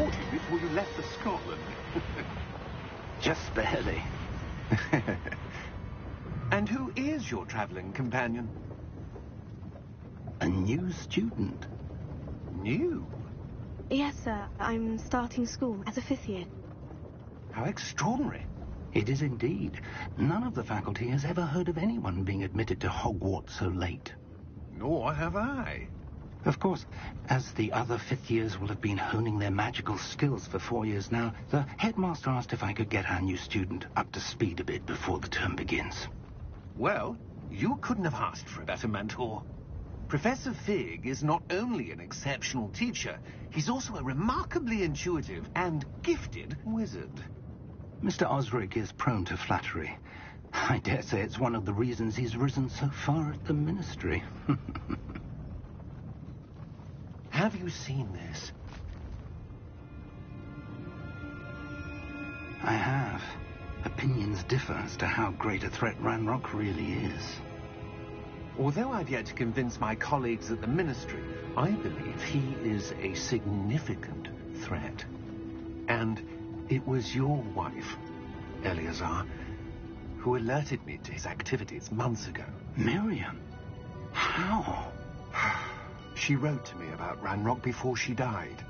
caught you before you left for Scotland. Just barely. And who is your travelling companion? A new student. New? Yes, sir. I'm starting school as a 5th year. How extraordinary. It is indeed. None of the faculty has ever heard of anyone being admitted to Hogwarts so late. Nor have I. Of course, as the other 5th years will have been honing their magical skills for 4 years now, the headmaster asked if I could get our new student up to speed a bit before the term begins. Well, you couldn't have asked for a better mentor. Professor Fig is not only an exceptional teacher, he's also a remarkably intuitive and gifted wizard. Mr. Osric is prone to flattery. I dare say it's one of the reasons he's risen so far at the ministry. Have you seen this? I have. Opinions differ as to how great a threat Ranrock really is. Although I've yet to convince my colleagues at the ministry, I believe he is a significant threat. And it was your wife, Eleazar, who alerted me to his activities months ago. Miriam? How? She wrote to me about Ranrock before she died,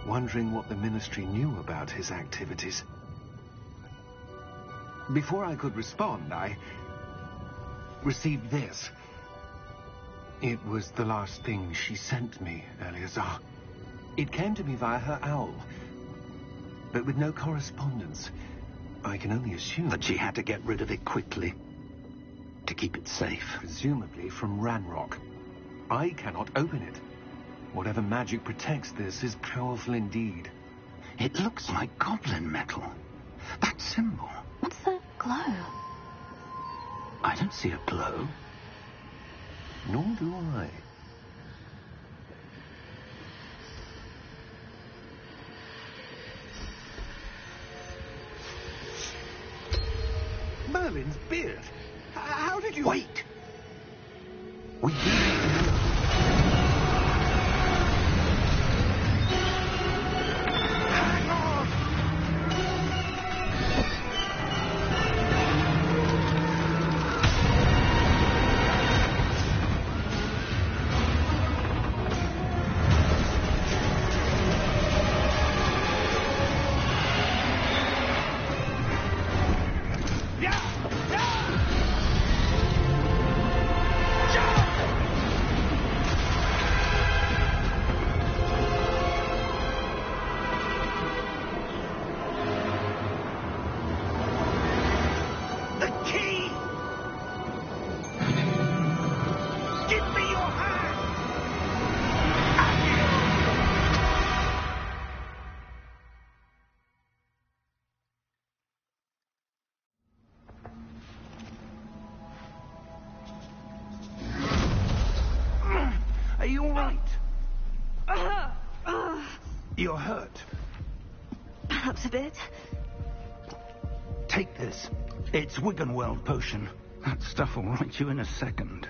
wondering what the ministry knew about his activities. Before I could respond, I received this. It was the last thing she sent me, Eleazar. It came to me via her owl, but with no correspondence. I can only assume that she had to get rid of it quickly, to keep it safe. Presumably from Ranrock. I cannot open it. Whatever magic protects this is powerful indeed. It looks like goblin metal. That symbol. What's that glow? I don't see a glow. Nor do I. Merlin's beard. How did you... Wait! We do. Hang on! Are you all right? You're hurt. Perhaps a bit. Take this. It's Wiggenweld potion. That stuff will right you in a second.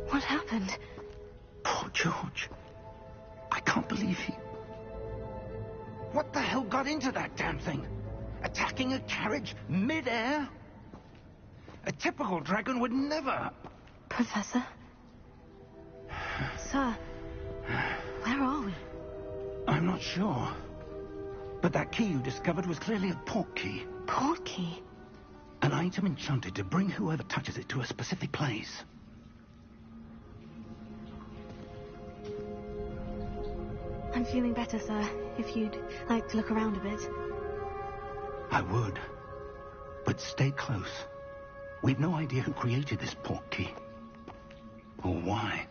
What happened? Poor George. I can't believe he... What the hell got into that damn thing? Attacking a carriage mid-air? A typical dragon would never... Professor? Sir, where are we? I'm not sure. But that key you discovered was clearly a port key. Port key? An item enchanted to bring whoever touches it to a specific place. I'm feeling better, sir. If you'd like to look around a bit. I would. But stay close. We've no idea who created this port key. Or why.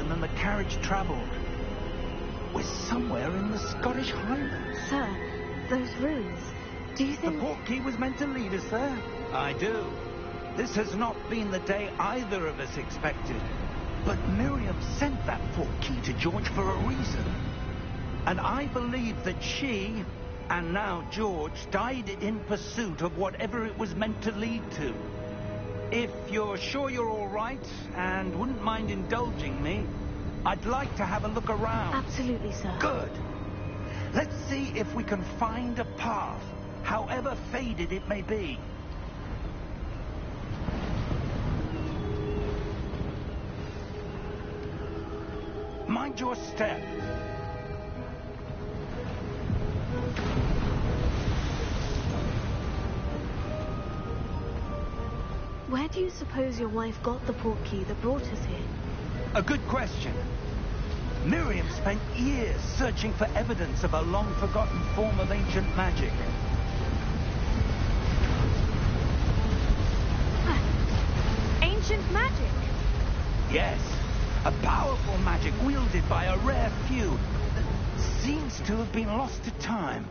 direction than the carriage travelled. We're somewhere in the Scottish Highlands. Sir, those ruins. Do you The think... portkey was meant to lead us there? I do. This has not been the day either of us expected. But Miriam sent that portkey to George for a reason. And I believe that she, and now George, died in pursuit of whatever it was meant to lead to. If you're sure you're all right and wouldn't mind indulging me, I'd like to have a look around. Absolutely, sir. Good. Let's see if we can find a path, however faded it may be. Mind your step. Where do you suppose your wife got the portkey that brought us here? A good question. Miriam spent years searching for evidence of a long-forgotten form of ancient magic. Ancient magic? Yes, a powerful magic wielded by a rare few that seems to have been lost to time.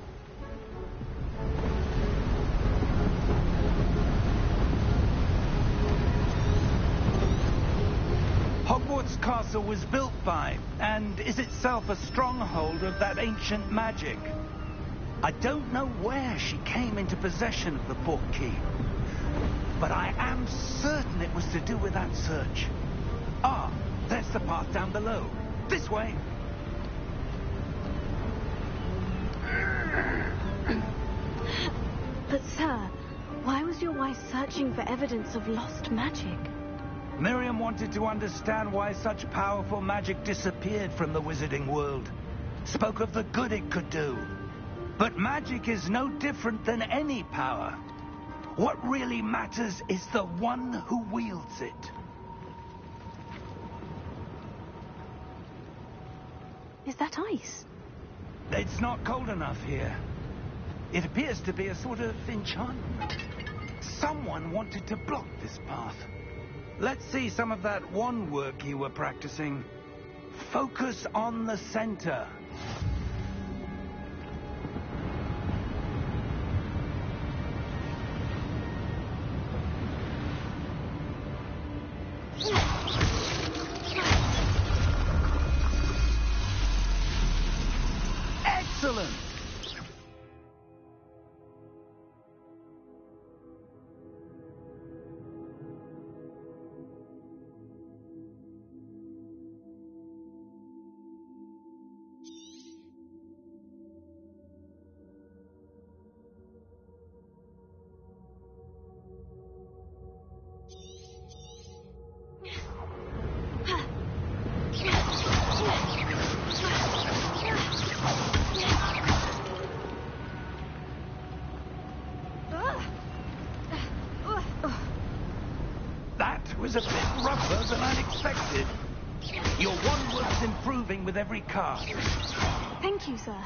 Hogwarts Castle was built by, and is itself a stronghold of that ancient magic. I don't know where she came into possession of the portkey, but I am certain it was to do with that search. Ah, there's the path down below. This way. But, sir, why was your wife searching for evidence of lost magic? Miriam wanted to understand why such powerful magic disappeared from the wizarding world. Spoke of the good it could do. But magic is no different than any power. What really matters is the one who wields it. Is that ice? It's not cold enough here. It appears to be a sort of enchantment. Someone wanted to block this path. Let's see some of that wand work you were practicing. Focus on the center. Excellent! That was a bit rougher than I'd expected. Your wand work's improving with every cast. Thank you, sir.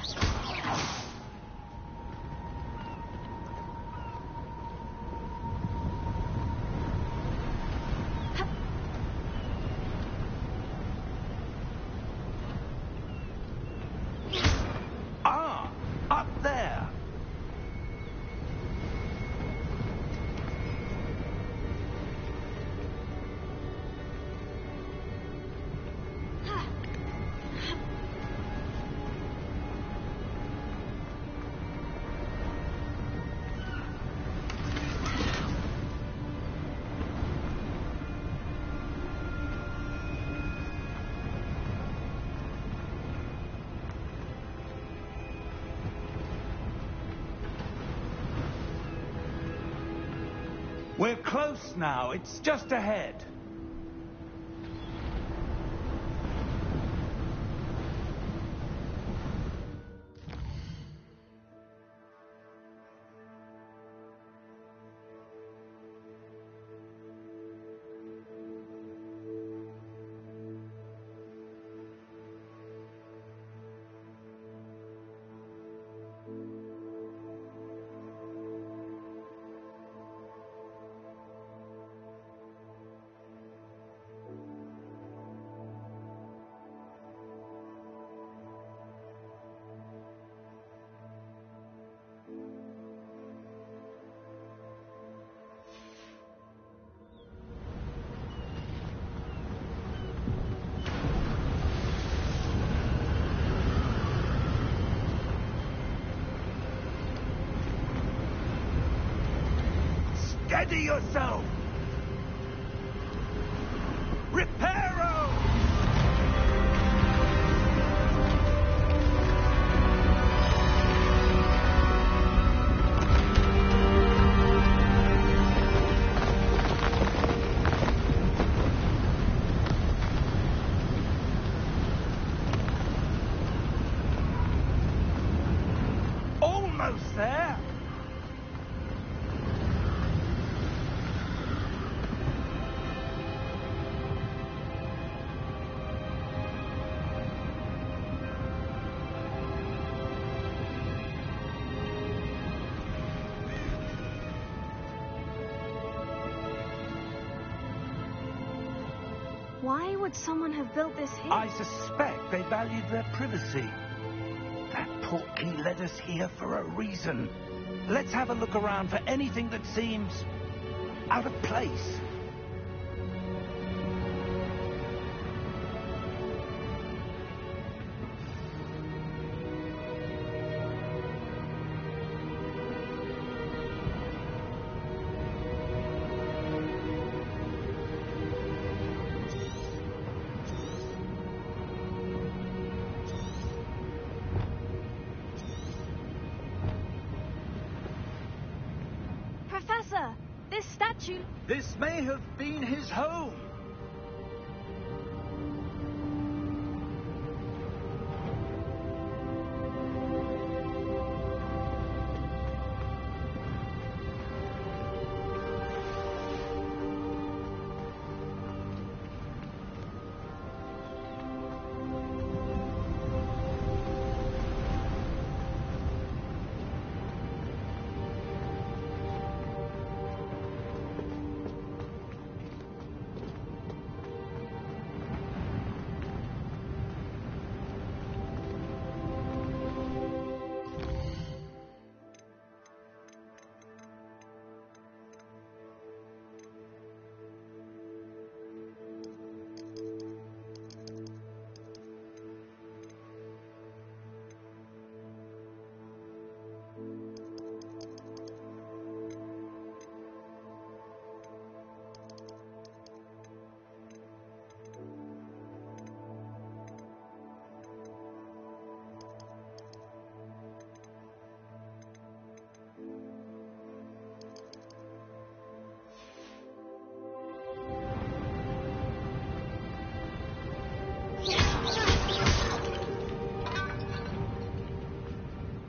Ah, up there. We're close now. It's just ahead. Steady yourself! Reparo! Almost there! Why would someone have built this here? I suspect they valued their privacy. That portkey led us here for a reason. Let's have a look around for anything that seems out of place. Professor, this statue... This may have been his home.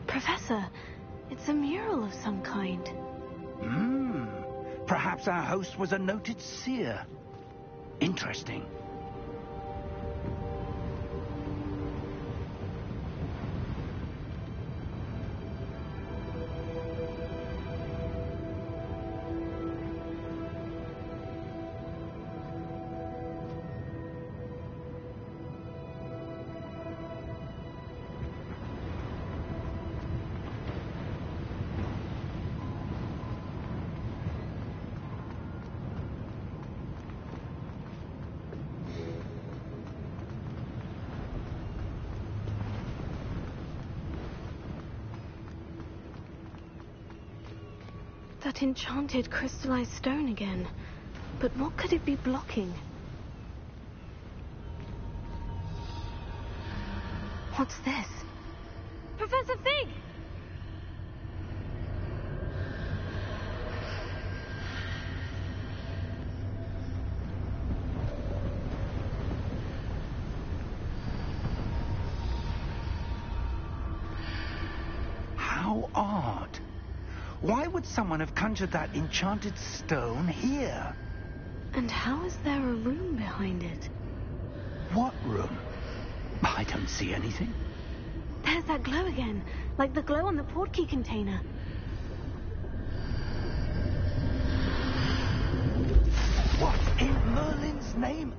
Professor, it's a mural of some kind. Perhaps our host was a noted seer. Interesting. That enchanted crystallized stone again. But what could it be blocking? What's this? Professor Fig! How odd. Why would someone have conjured that enchanted stone here? And how is there a room behind it? What room? I don't see anything. There's that glow again, like the glow on the portkey container. What in Merlin's name?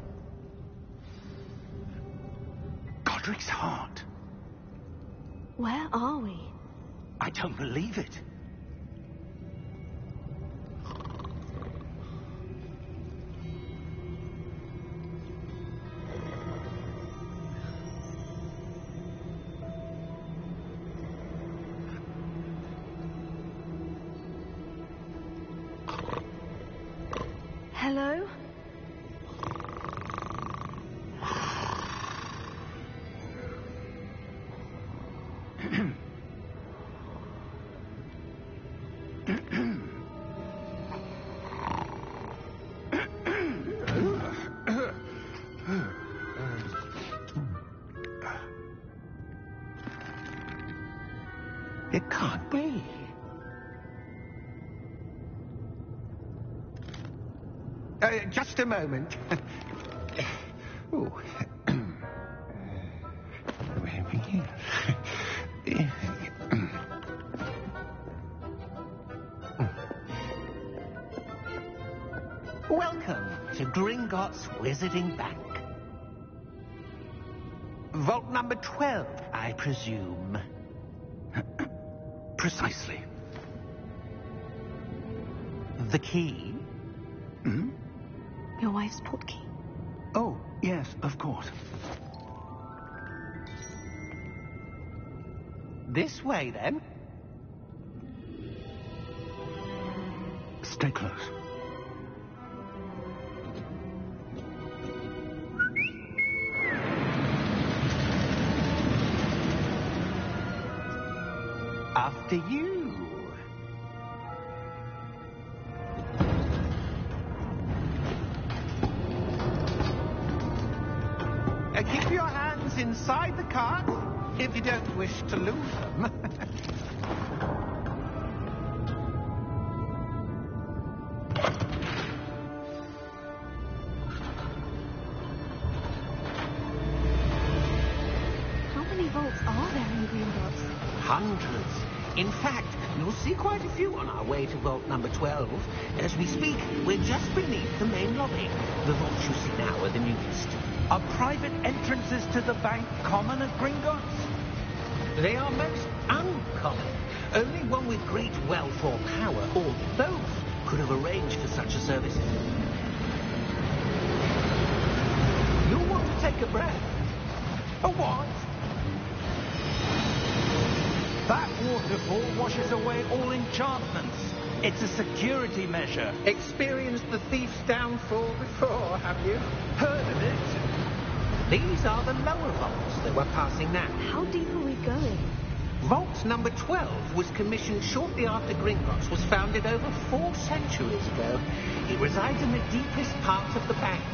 Godric's heart. Where are we? I don't believe it. Hello? It can't be. Just a moment. Oh. Welcome to Gringotts Wizarding Bank. Vault number 12, I presume. Precisely. The key? Hmm? Your wife's portkey. Oh, yes, of course. This way, then. Stay close. After you. Keep your hands inside the cart if you don't wish to lose them. How many vaults are there in Gringotts? Hundreds. In fact, you'll see quite a few on our way to vault number 12. As we speak, we're just beneath the main lobby. The vaults you see now are the newest. Are private entrances to the bank common at Gringotts? They are most uncommon. Only one with great wealth or power, or both, could have arranged for such a service. You'll want to take a breath. A what? That waterfall washes away all enchantments. It's a security measure. Experienced the thief's downfall before, have you? Heard of it? These are the lower vaults that we're passing now. How deep are we going? Vault number 12 was commissioned shortly after Gringotts was founded over 4 centuries ago. It resides in the deepest part of the bank.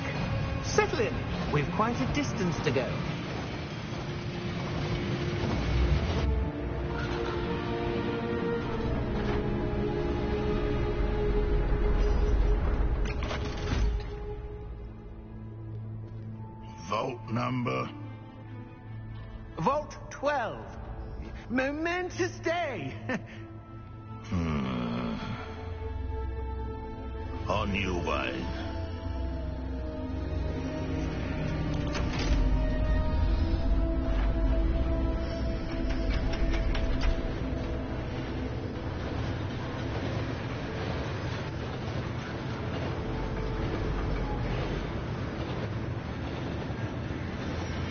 Settle in. We've quite a distance to go. Vault number? Vault 12. Momentous day. On your way.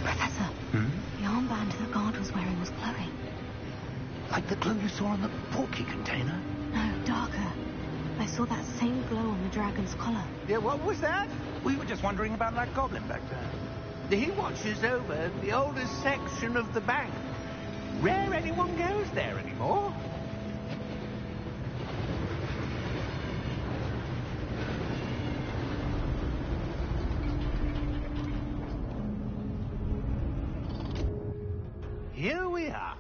Professor, the armband the guard was wearing was glowing. Like the glow you saw on the portkey container? No, darker. I saw that same glow on the dragon's collar. Yeah, what was that? We were just wondering about that goblin back there. He watches over the oldest section of the bank. Rare anyone goes there anymore. Here we are.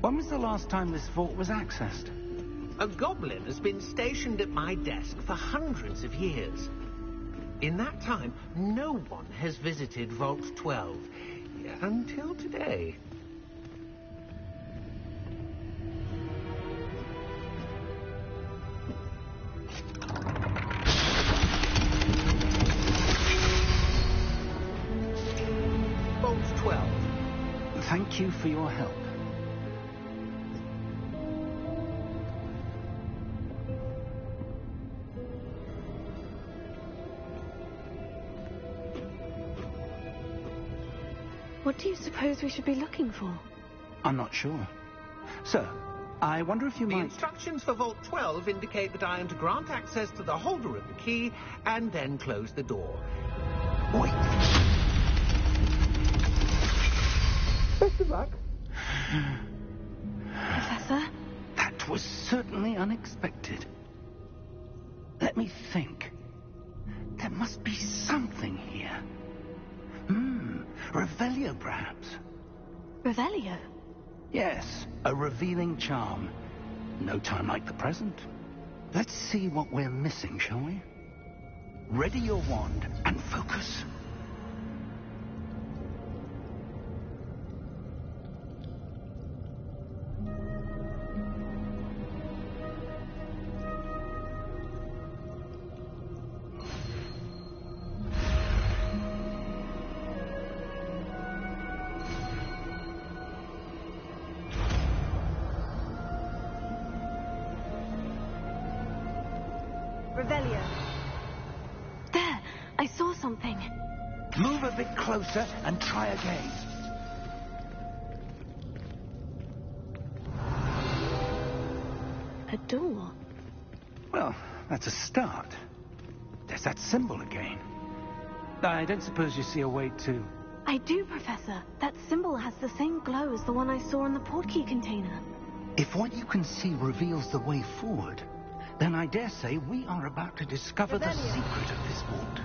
When was the last time this vault was accessed? A goblin has been stationed at my desk for hundreds of years. In that time, no one has visited Vault 12 until today. Vault 12. Thank you for your help. What do you suppose we should be looking for? I'm not sure. Sir, I wonder if you The might... instructions for Vault 12 indicate that I am to grant access to the holder of the key and then close the door. Wait. Best of luck. Professor? That was certainly unexpected. Let me think. There must be something here. Revelio, perhaps. Revelio? Yes, a revealing charm. No time like the present. Let's see what we're missing, shall we? Ready your wand and focus. Revelio. There! I saw something. Move a bit closer and try again. A door. Well, that's a start. There's that symbol again. I don't suppose you see a way to... I do, Professor. That symbol has the same glow as the one I saw in the portkey container. If what you can see reveals the way forward, then I dare say we are about to discover the secret of this vault.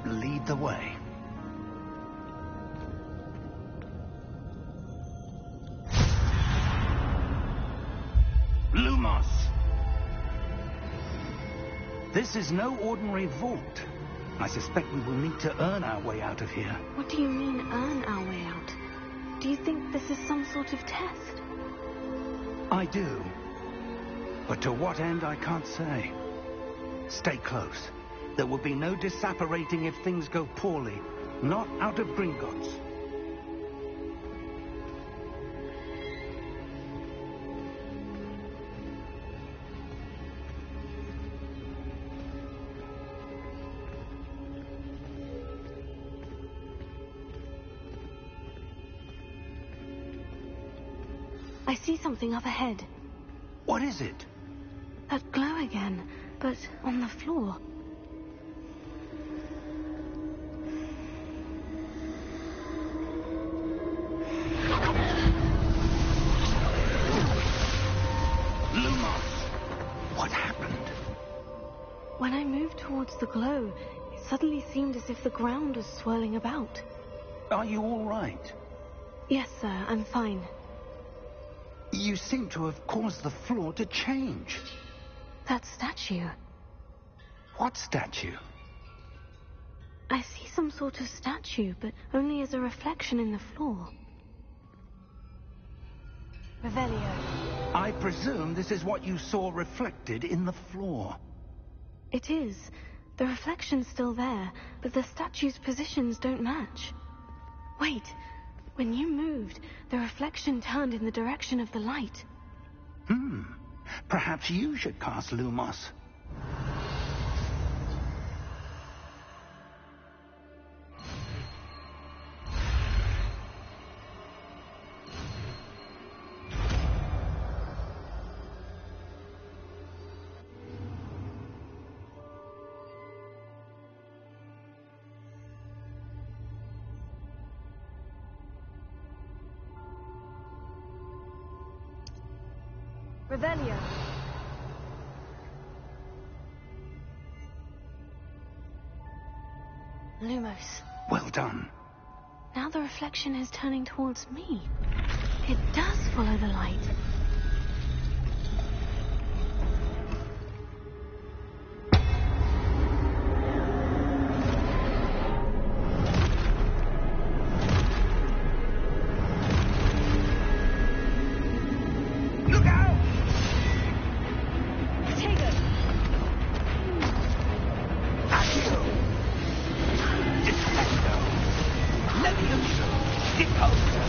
Lead the way. Lumos! This is no ordinary vault. I suspect we will need to earn our way out of here. What do you mean, earn our way out? Do you think this is some sort of test? I do. But to what end, I can't say. Stay close. There will be no disapparating if things go poorly. Not out of Gringotts. I see something up ahead. What is it? That glow again, but on the floor. Lumos! What happened? When I moved towards the glow, it suddenly seemed as if the ground was swirling about. Are you all right? Yes, sir, I'm fine. You seem to have caused the floor to change. That statue. What statue? I see some sort of statue, but only as a reflection in the floor. Revelio. I presume this is what you saw reflected in the floor. It is. The reflection's still there, but the statue's positions don't match. Wait. When you moved, the reflection turned in the direction of the light. Perhaps you should cast Lumos. Revelio. Lumos. Well done. Now the reflection is turning towards me. It does follow the light. Look out! Protego! Accio! Defendo! Levioso! Deposo!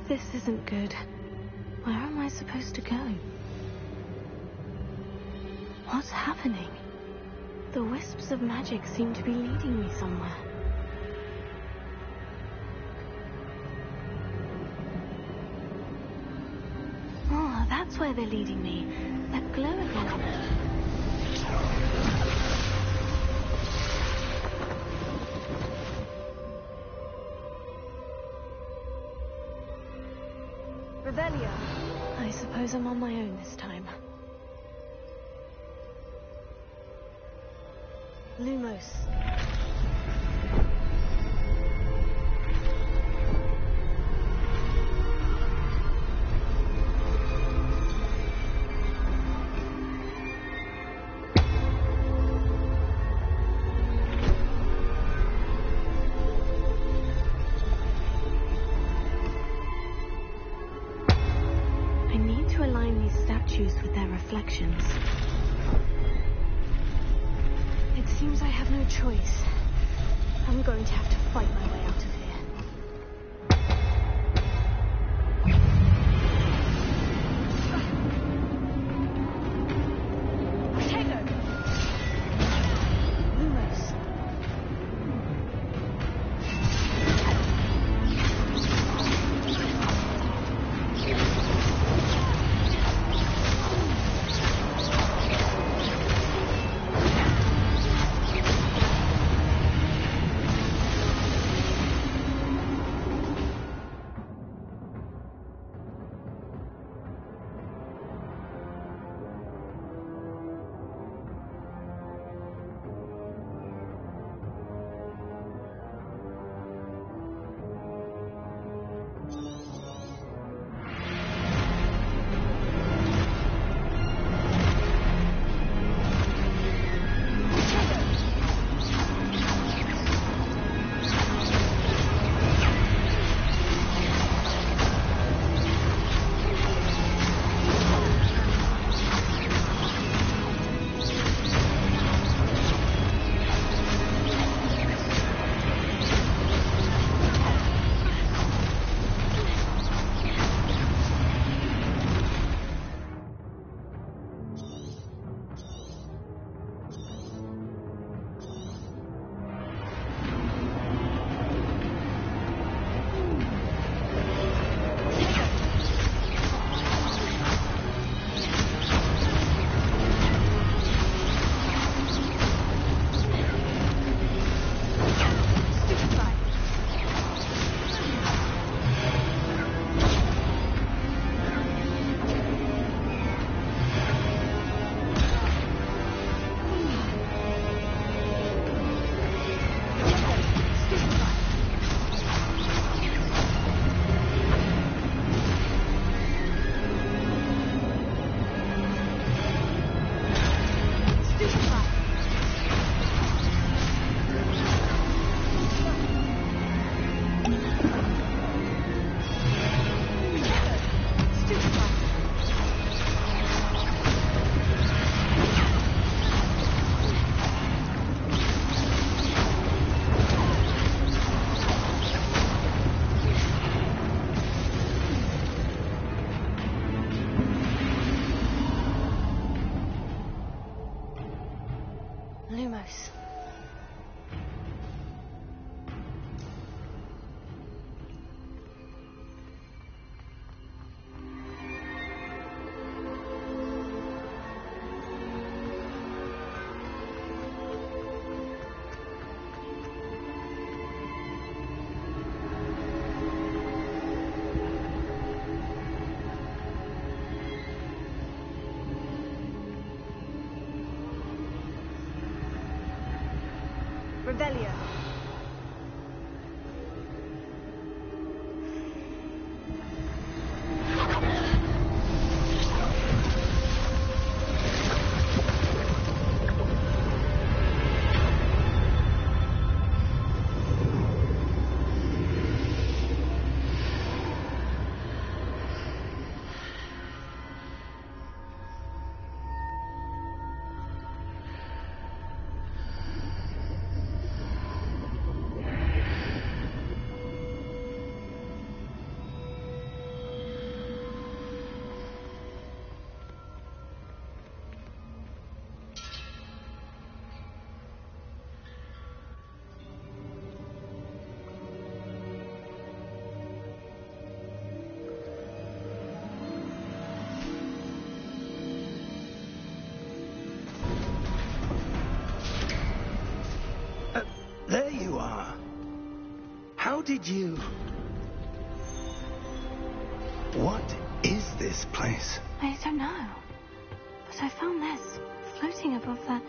This isn't good. Where am I supposed to go? What's happening? The wisps of magic seem to be leading me somewhere. Oh, that's where they're leading me. That glow again. Revelio. I suppose I'm on my own this time. Lumos. I need to align these statues with their reflections. It seems I have no choice. I'm going to have to fight my way out of here. Potato! Lumos. Lumos. Revelio. How did you... What is this place? I don't know. But I found this floating above that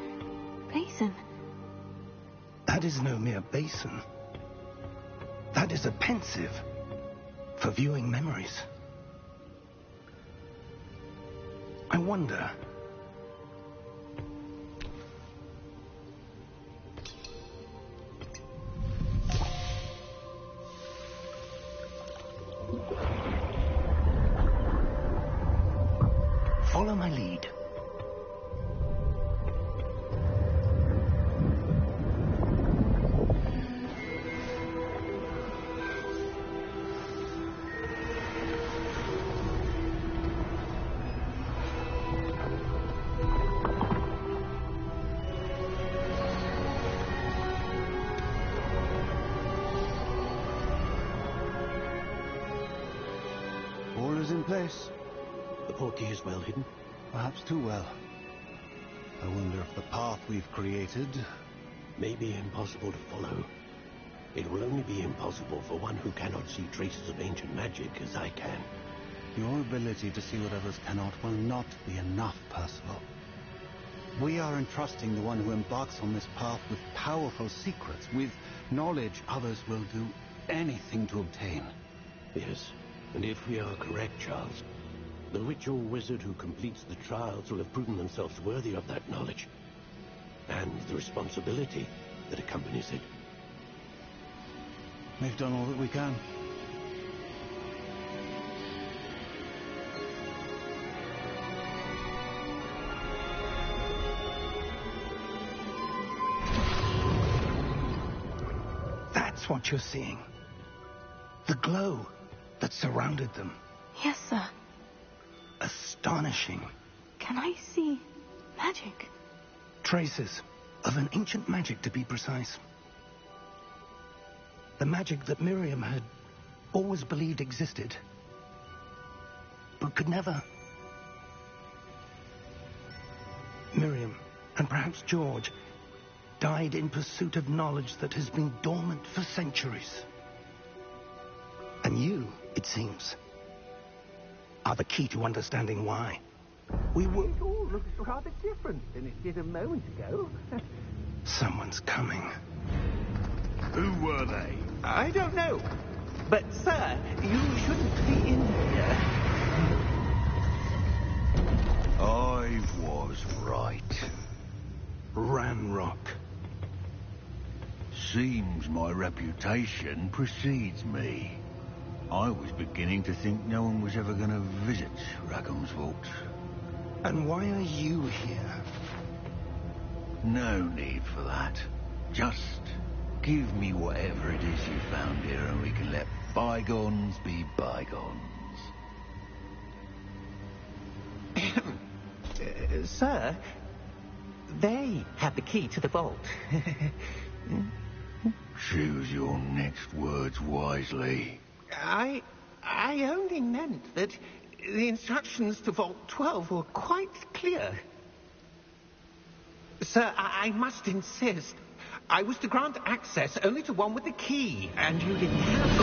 basin. That is no mere basin. That is a pensive for viewing memories. I wonder... Follow my lead. All is in place. The portkey is well hidden. Perhaps too well. I wonder if the path we've created... May be impossible to follow. It will only be impossible for one who cannot see traces of ancient magic as I can. Your ability to see what others cannot will not be enough, Percival. We are entrusting the one who embarks on this path with powerful secrets, with knowledge others will do anything to obtain. Yes, and if we are correct, Charles, the witch or wizard who completes the trials will have proven themselves worthy of that knowledge, and the responsibility that accompanies it. We've done all that we can. That's what you're seeing. The glow that surrounded them. Yes, sir. Astonishing. Can I see magic? Traces of an ancient magic, to be precise. The magic that Miriam had always believed existed, but could never. Miriam, and perhaps George, died in pursuit of knowledge that has been dormant for centuries. And you, it seems, are the key to understanding why. We were... It all looks rather different than it did a moment ago. Someone's coming. Who were they? I don't know. But, sir, you shouldn't be in here. I was right. Ranrock. Seems my reputation precedes me. I was beginning to think no one was ever going to visit Rackham's Vault. And why are you here? No need for that. Just give me whatever it is you found here and we can let bygones be bygones. Sir, they have the key to the vault. Choose your next words wisely. I only meant that the instructions to Vault 12 were quite clear. Sir, I must insist. I was to grant access only to one with the key, and you didn't have it.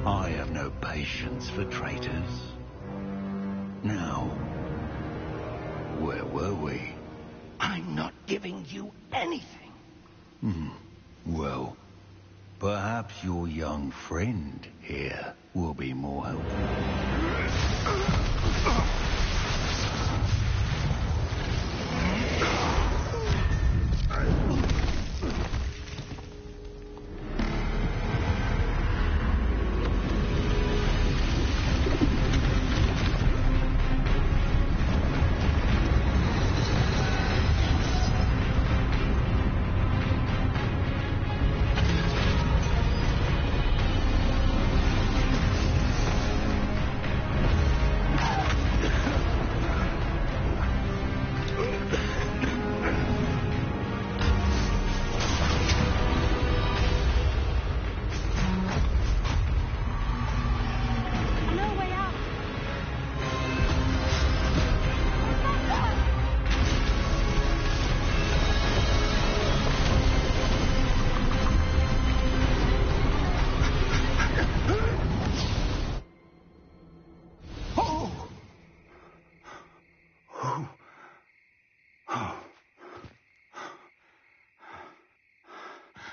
I have no patience for traitors. Now, where were we? I'm not giving you anything. Well, perhaps your young friend here will be more helpful.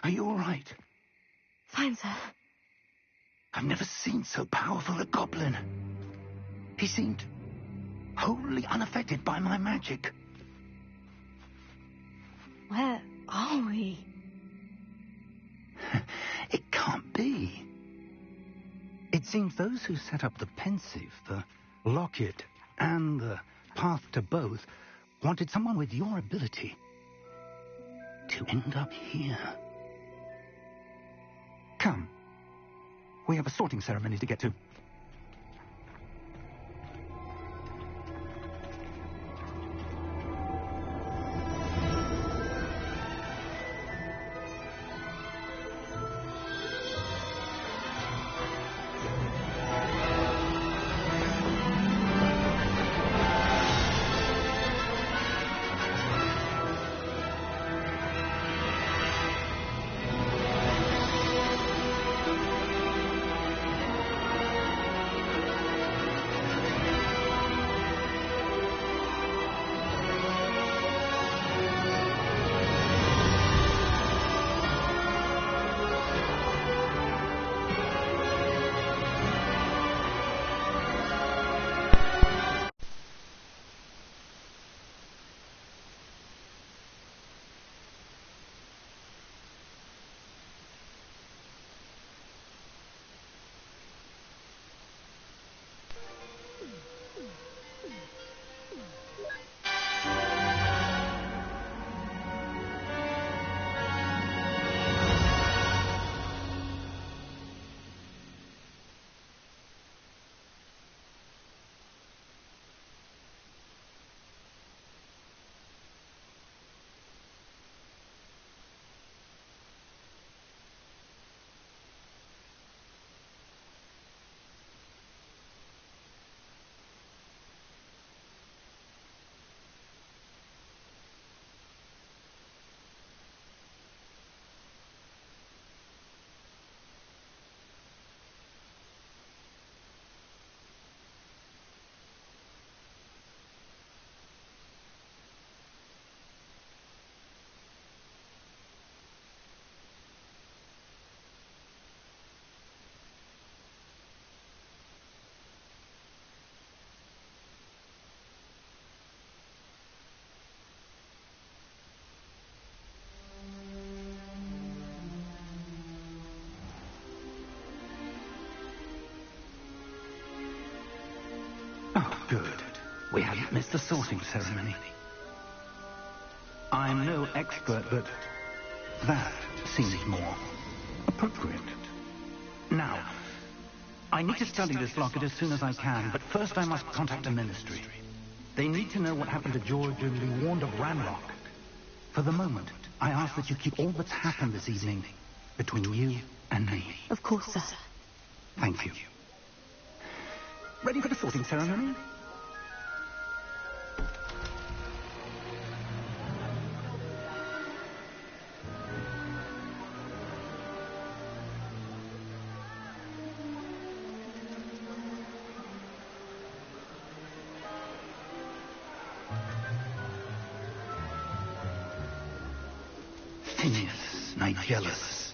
Are you all right? Fine, sir. I've never seen so powerful a goblin. He seemed wholly unaffected by my magic. Where are we? It can't be. It seems those who set up the pensive, the locket, and the path to both wanted someone with your ability to end up here. Come. We have a sorting ceremony to get to. Oh, good. We hadn't missed the sorting ceremony. I'm no expert, but that seems more appropriate. Now, I need to study this locket as soon as I can, but first I must contact the Ministry. They need to know what happened to George and be warned of Ranrock. For the moment, I ask that you keep all that's happened this evening between you and me. Of course, sir. Thank you. Ready for the sorting ceremony? Phineas Nigellus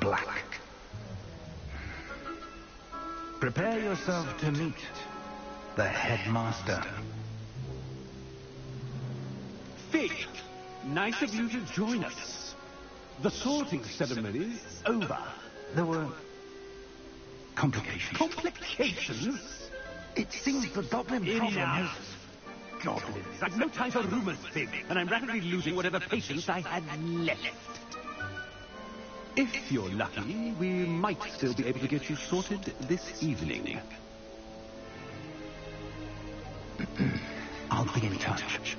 Black. Prepare yourself to meet the headmaster. Fig, nice of you to join us. The sorting ceremony's over. There were complications. Complications? It seems the goblin problem has... Enough. Goblins. I've no time for rumors, Fig, and I'm rapidly losing whatever patience I had left. If you're lucky, we might still be able to get you sorted this evening. I'll be in touch.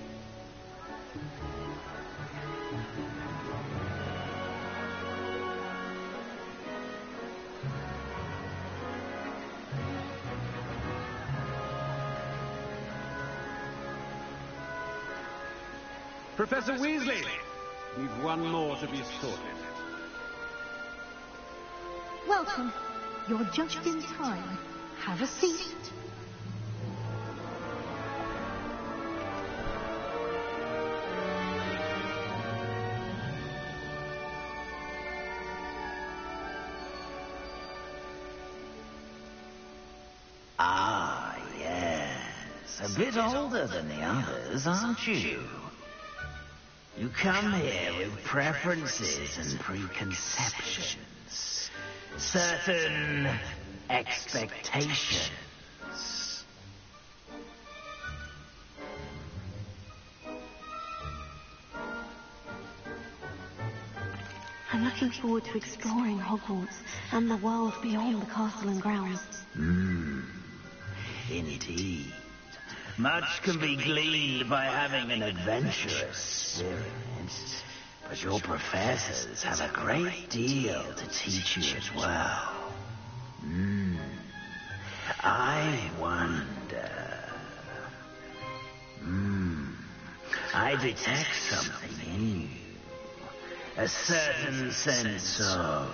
Professor Weasley, we've one more to be sorted. Welcome. You're just in time. Have a seat. Ah, yes. A bit older than the others, aren't you? You come here with preferences and preconceptions. Certain expectations. I'm looking forward to exploring Hogwarts and the world beyond the castle and grounds. Indeed. Much can be gleaned by having an adventurous spirit. But your professors have a great deal to teach you as well. I wonder... I detect something in you. A certain sense of...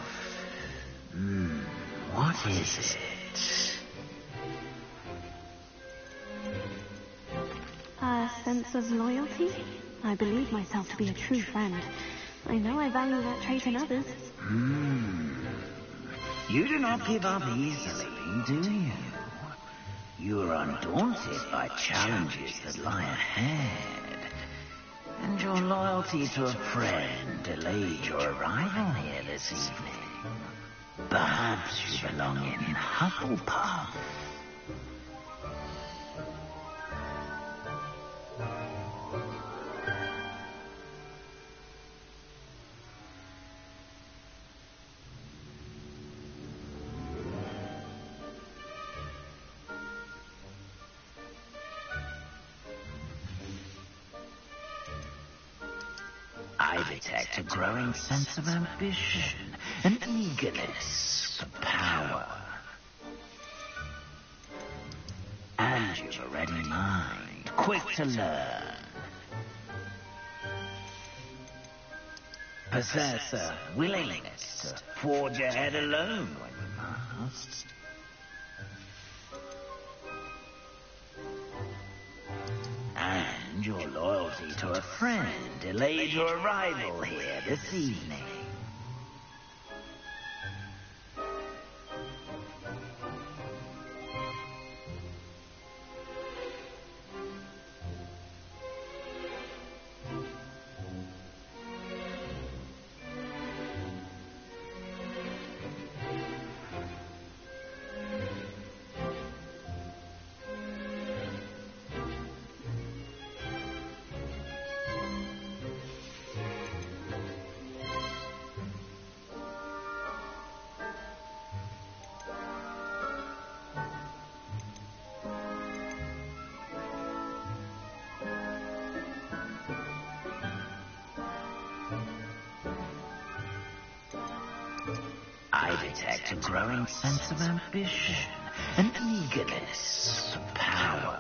what is it? A sense of loyalty? I believe myself to be a true friend. I know I value that trait in others. You do not give up easily, do you? You are undaunted by challenges that lie ahead. And your loyalty to a friend delayed your arrival here this evening. Perhaps you belong in Hufflepuff. I detect a growing sense of ambition, an eagerness for power. And you've a ready mind, quick to learn. Possess a willingness to forge ahead alone when you must. And your loyalty to a friend delayed your arrival here this evening. I detect a growing sense of ambition, an eagerness for power.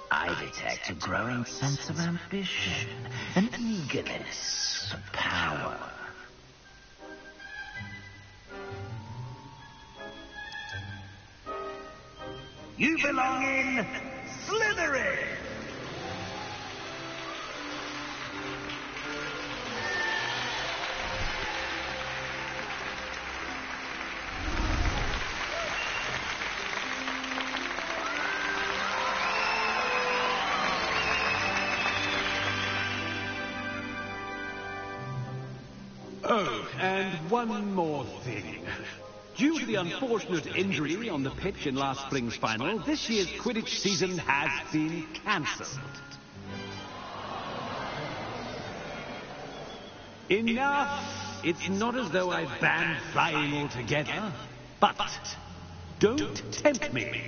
I detect a growing sense of ambition, an eagerness for power. You belong in Slytherin! Oh, and one more thing. Due to the unfortunate injury on the pitch in last spring's final, this year's Quidditch season has been cancelled. Enough! It's not as though I've banned flying altogether, but don't tempt me.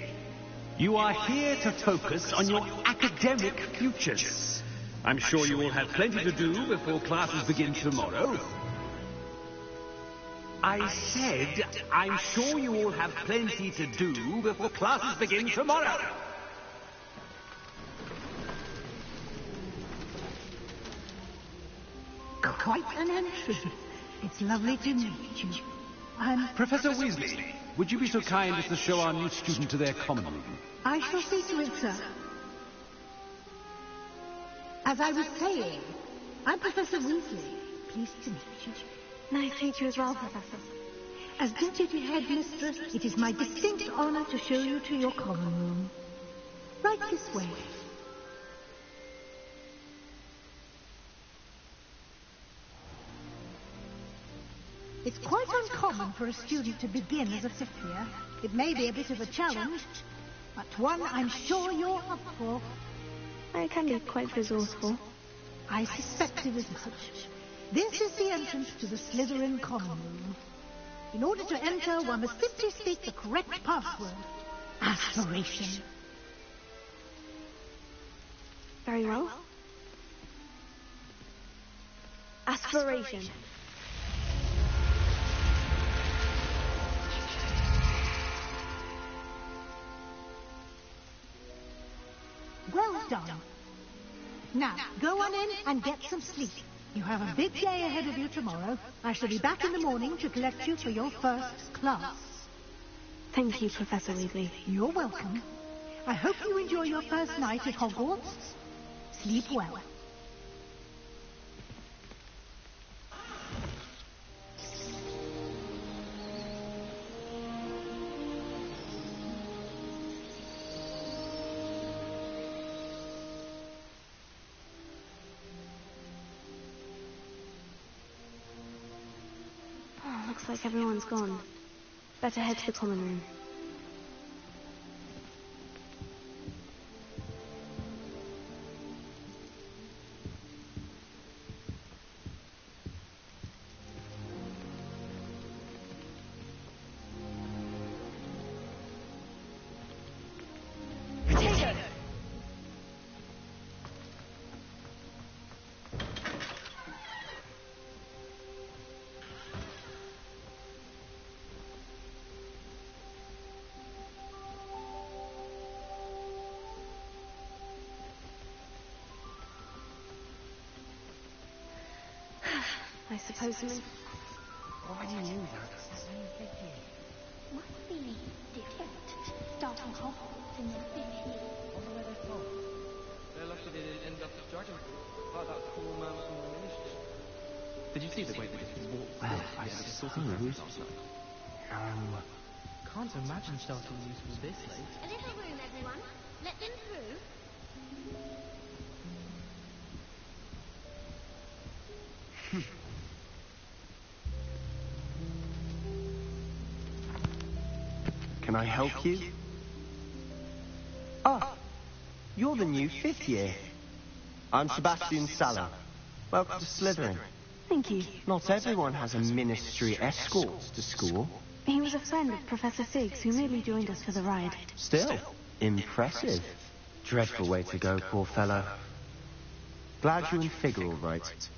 You are here to focus on your academic futures. I'm sure you will have plenty to do before classes begin tomorrow. I said, I'm sure you all have plenty to do before classes begin tomorrow. Quite an entry. It's lovely to meet you. I'm... Professor Weasley, would you be so kind as to show our new student to their common room? I shall see to it, sir. As I was saying, I'm Professor Weasley. Pleased to meet you. Nice to meet you as well, Professor. As Deputy Headmistress, it is my distinct honor to show you to your common room. Right this way. It's quite uncommon for a student to begin as a fifth year. It may be a bit of a challenge, but one I'm sure you're up for. I can be quite resourceful. I suspected as much. This is the entrance to the Slytherin common room. In order to enter, one must simply speak the correct password. Aspiration. Very well. Aspiration. Well done. Now, go on in and get some sleep. You have a big day ahead of you tomorrow. I shall be back in the morning to collect you for your first class. Thank you, Professor Weasley. You're welcome. I hope you enjoy your first night at Hogwarts. Sleep well. Looks like everyone's gone. Better head to the common room. I suppose something... Already knew that. Must be different. Starting Hogwarts in your fifth year. Wonder where they're from. They're lucky they didn't end up as dragon fruit, like that poor man from the ministry. Did you see the way they walked? Well, I suppose... Can't imagine starting new school this late. A little room, everyone. Let them through. Can I help you? Ah, you're the new fifth year. I'm Sebastian Sallow. Welcome to Slytherin. Thank you. Not everyone has a ministry escort to school. He was a friend of Professor Siggs who merely joined us for the ride. Still, impressive. Dreadful way to go, poor fellow. Glad you and Fig are all right.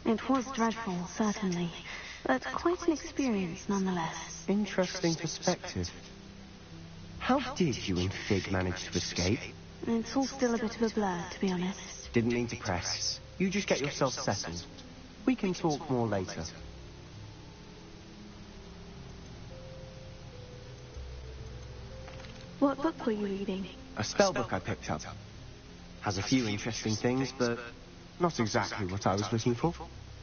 It was dreadful, certainly, but quite an experience nonetheless. Interesting perspective. How did you and Fig manage to escape? It's all still a bit of a blur, to be honest. Didn't mean to press. You just get yourself settled. We can talk more later. What book were you reading? A spell book I picked up. Has a few interesting things, but not exactly what I was looking for.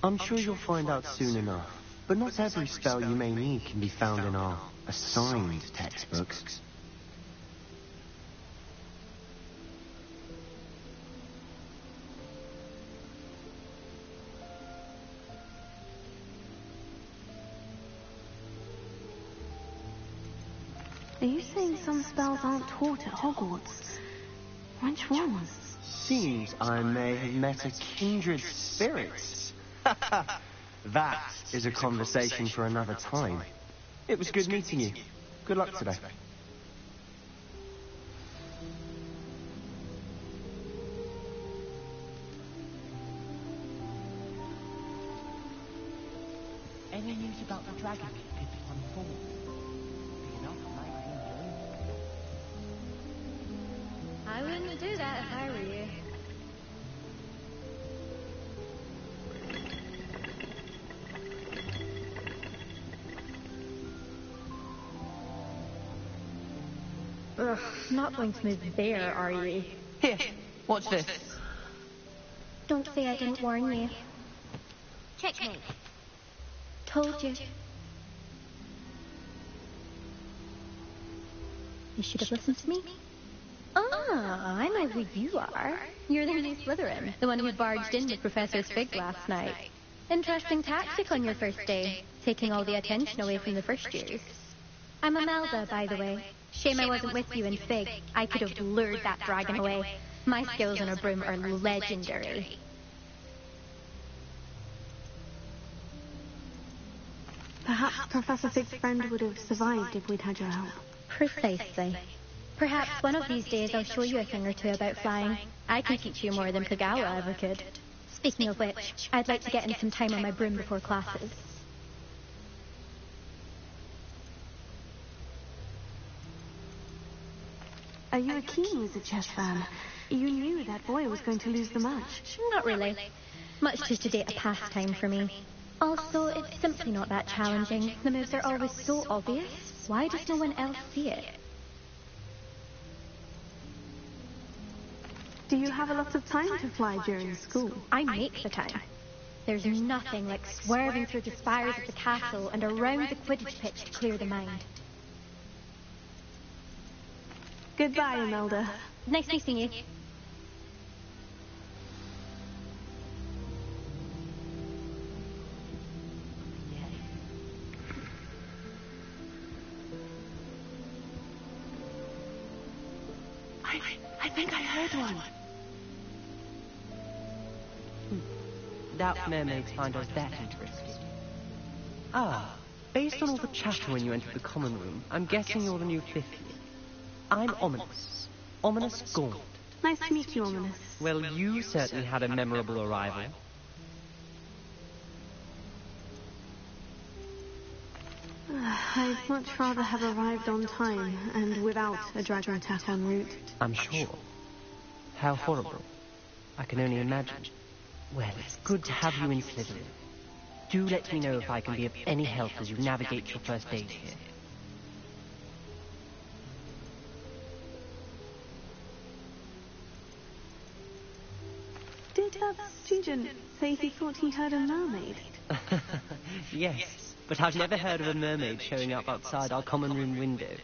I'm sure you'll find out soon enough. But not every spell you may need can be found in our assigned textbooks. Are you saying some spells aren't taught at Hogwarts? Which ones? Seems I may have met a kindred spirit. That is a conversation for another time. It was good meeting you. Good luck today. Any news about the dragon pit unfold? Be enough might be known. I wouldn't do that if I were you. Ugh, not going to move there, are you? Here, watch this. Don't say I didn't warn you. Checkmate. Told you. You should have listened to me. Ah, I know who you are. You're the new Slytherin, the one who barged in with Professor Fig last night. Interesting tactic on your first day, taking all the attention away from the first years. I'm Imelda, by the way. Shame I wasn't with you in Fig. I could have lured that dragon away. My skills on a broom are legendary. Perhaps Professor Fig's friend would have survived if we'd had your help. Precisely. Perhaps one of these days I'll show you a thing or two about flying. I can teach you more than Kagawa ever could. Speaking of which, I'd like to get in some time on my broom before classes. Are you a keen Wizard chess fan? You knew that boy was going to lose the match. Not really. Much too sedate a pastime for me. Also, it's simply not that challenging. The moves are always so obvious. Why does no one else see it? Do you have a lot of time to fly during school? I make the time. There's nothing like swerving through the spires of the castle and around the Quidditch pitch to clear the mind. Goodbye, Imelda. Nice meeting you. I think I heard one. Doubt mermaids find us that interesting. Ah, based on all the chatter when you entered the common room, I'm guessing you're the new fifth year. I'm Ominous. Ominous Gaunt. Nice to meet you, Ominous. Well, you certainly had a memorable arrival. I'd much rather have arrived on time and without a dragon attack en route. I'm sure. How horrible. I can only imagine. Well, it's good to have you in Slytherin. Do let me know if I can be of any help as you navigate your first days here. Did that student say he thought he heard a mermaid? Yes, but I've never heard of a mermaid showing up outside our common room window.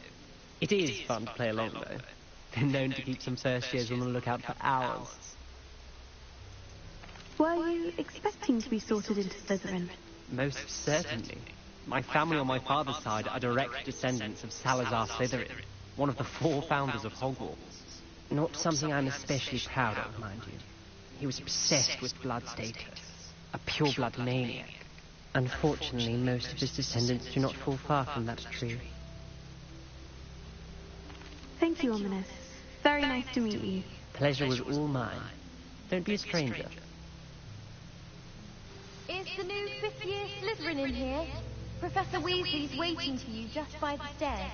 It is fun to play along, though. Been known to keep some first years on the lookout for hours. Were you expecting to be sorted into Slytherin? Most certainly. My family on my father's side are direct descendants of Salazar Slytherin, one of the 4 founders of Hogwarts. Not something I'm especially proud of, mind you. He was obsessed with blood status, a pure-blood maniac. Unfortunately, most of his descendants do not fall far from that tree. Thank you, Ominous. Very nice to meet you. Pleasure was all mine. Don't be a stranger. Is the new 5th year Slytherin in here? Professor Weasley's waiting for you just by the stairs.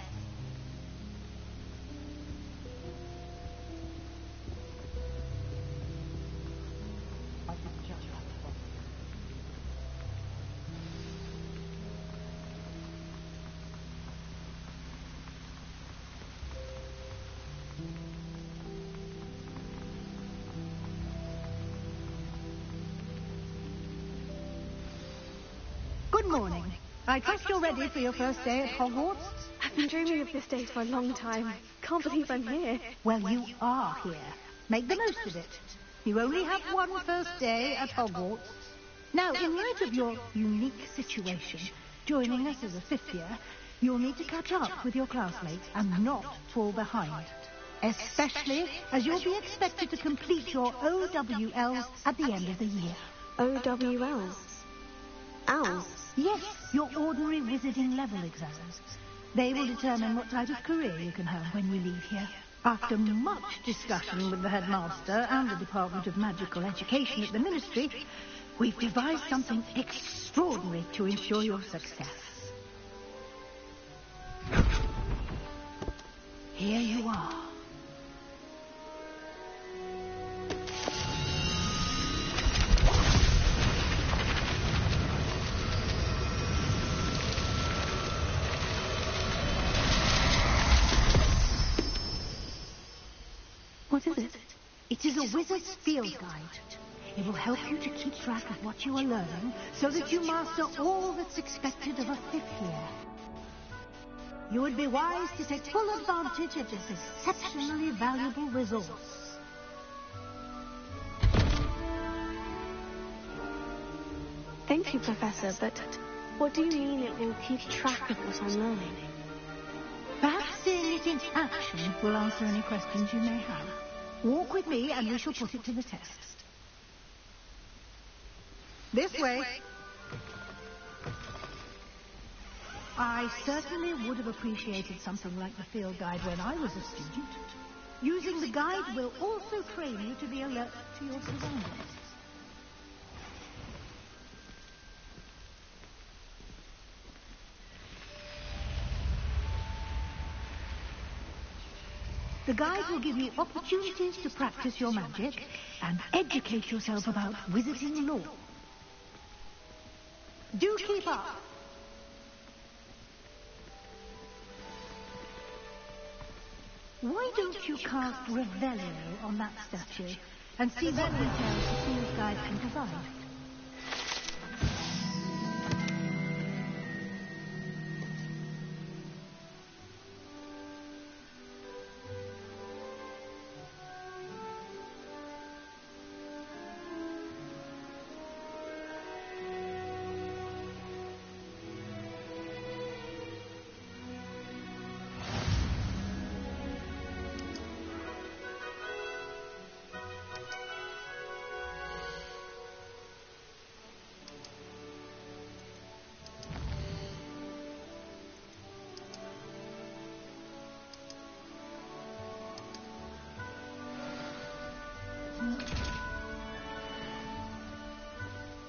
Good morning. I trust you're ready for your first day at Hogwarts? I've been dreaming of this day for a long time. Can't believe I'm here. Well, you are here. Make the most of it. You only have one first day at Hogwarts. Now, in light of your unique situation, joining us as a 5th year, you'll need to catch up with your classmates and not fall behind. Especially as you'll be expected to complete your OWLs at the end of the year. OWLs? Owls? Yes, your ordinary wizarding level exams. They will determine what type of career you can have when you leave here. After much discussion with the headmaster and the Department of Magical Education at the Ministry, We've devised something extraordinary to ensure your success. Here you are. What is it? It is a wizard's field guide. It will help you to keep track of what you are learning so that you master all that's expected of a 5th year. You would be wise to take full advantage of this exceptionally valuable resource. Thank you, Professor, but what do you mean it will keep track of what I'm learning? Perhaps seeing it in action will answer any questions you may have. Walk with me and we shall put it to the test. This way. I certainly would have appreciated something like the field guide when I was a student. Using the guide will also train you to be alert to your surroundings. The guide will give you opportunities to practice your magic and educate yourself about wizarding lore. Do keep up. Why don't you cast Revelio on that statue and see what details the field guide can provide?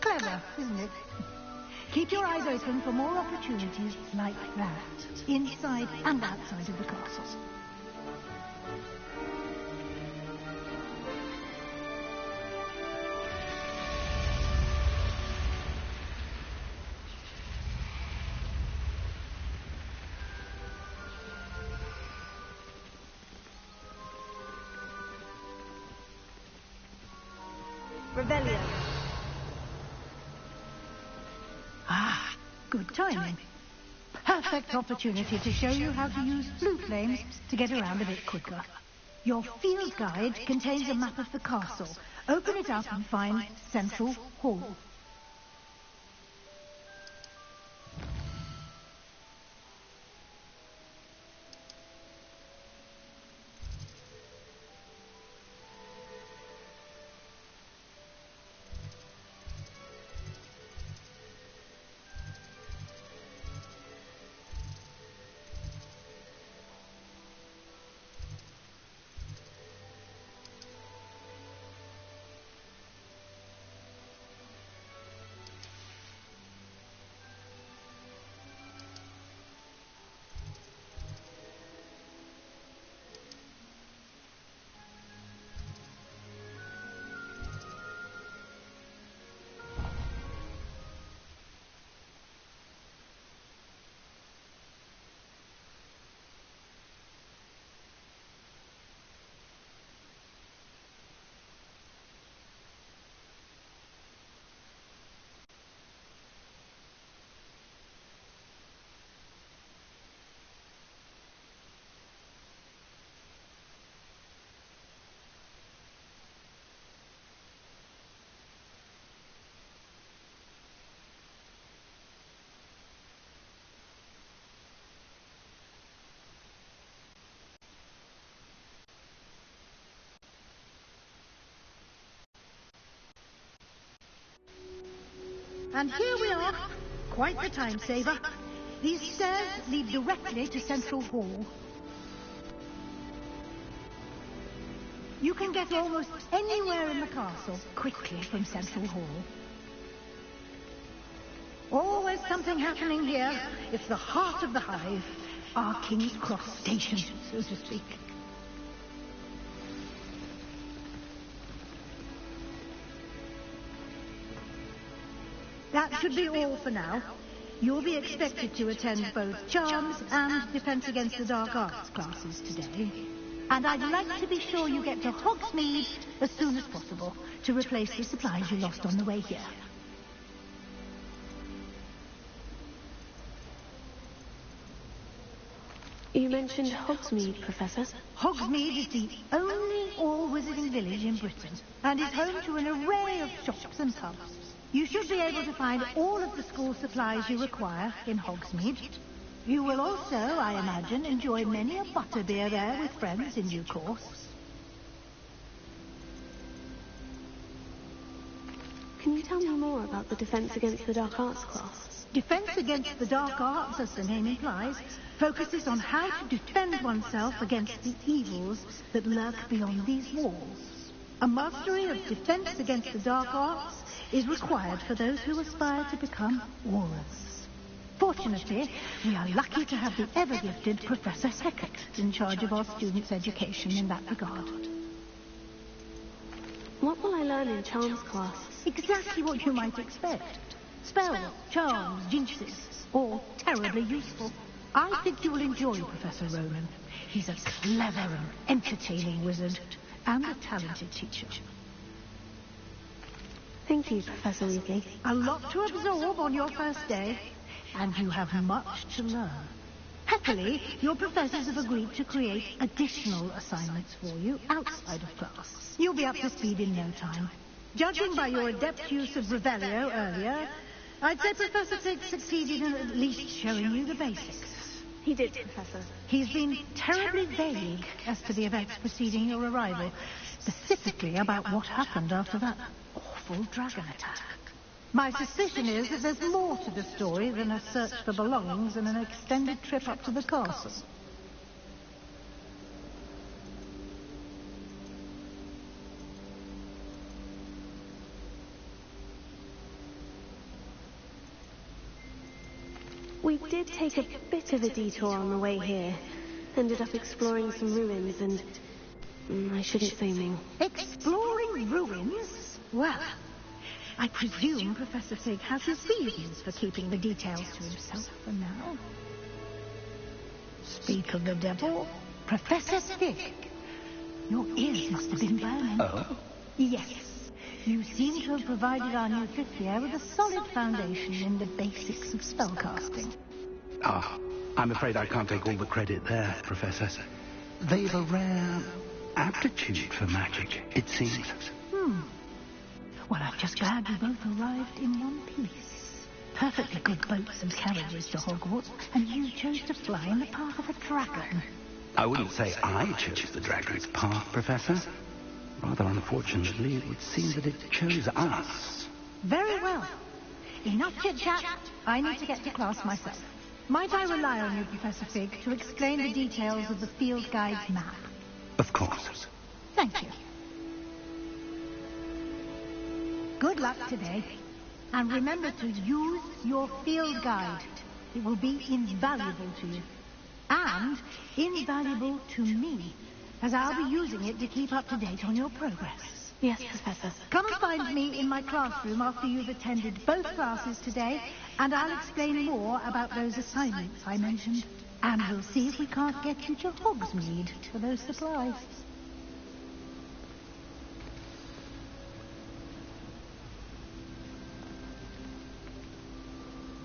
Clever, isn't it? Keep your eyes open for more opportunities like that, inside and outside of the castle. Revelio. Ah, good timing. Perfect opportunity to show you how to use blue flames to get around a bit quicker. Your field guide contains a map of the castle. Open it up and find Central Hall. And here we are. Quite the time saver. These stairs lead directly to Central Hall. You can get almost anywhere in the castle quickly from Central Hall. Always something happening here. It's the heart of the hive. Our King's Cross station, so to speak. That should be all for now. You'll be expected to attend both Charms and Defense Against the Dark Arts classes today. And I'd like to be sure you get to Hogsmeade as soon as possible to replace the supplies you lost on the way here. You mentioned Hogsmeade, Professor. Hogsmeade is the only all-wizarding village in Britain and is home to an array of shops and pubs. You should be able to find all of the school supplies you require in Hogsmeade. You will also, I imagine, enjoy many a butterbeer there with friends in due course. Can you tell me more about the Defense Against the Dark Arts class? Defense Against the Dark Arts, as the name implies, focuses on how to defend oneself against the evils that lurk beyond these walls. A mastery of Defense Against the Dark Arts is required for those who aspire to become Aurors. Fortunately, we are lucky to have the ever-gifted Professor Hecat in charge of our students' education in that regard. What will I learn in Charms class? Exactly what you might expect. Spells, charms, jinxes, all terribly useful. I think you will enjoy Professor Ronan. He's a clever and entertaining wizard, and a talented teacher. Thank you, Professor Weasley. A lot to absorb on your first day, and you have much to learn. Happily, your professors have agreed to create additional assignments for you outside of class. You'll be up to speed in no time. Judging by your adept use of Revelio earlier, I'd say Professor Fig succeeded in at least showing you the basics. He did, Professor. He's been terribly vague as to the events preceding your arrival, specifically about what happened after that awful dragon attack. My suspicion is that there's more to the story than a search for belongings and an extended trip up to the castle. We did take a bit of a detour on the way here. Ended up exploring some ruins and... I shouldn't say more. Exploring ruins? Well, I presume Professor Fig has his reasons for keeping the details to himself for now. Speak of the devil, Professor Fig. Your ears must have been burning. Oh? Yes. You seem to have provided our new fifth year with a solid foundation in the basics of spellcasting. Ah, I'm afraid I can't take all the credit there, Professor. They've a rare aptitude for magic, it seems. Well, I'm just glad we both arrived in one piece. Perfectly good boats and carriages to Hogwarts, and you chose to fly in the path of a dragon. I wouldn't say I chose the dragon's path, Professor. Rather unfortunately, it would seem that it chose us. Very well. Enough chit-chat. I need to get to class myself. Might I rely on you, Professor Fig, to explain the details of the field guide's map? Of course. Thank you. Good luck today. And remember to use your field guide. It will be invaluable to you. And invaluable to me, as I'll be using it to keep up to date on your progress. Yes, Professor. Come and find me in my classroom after you've attended both classes today, and I'll explain more about those assignments I mentioned. And we'll see if we can't get you to Hogsmeade for those supplies.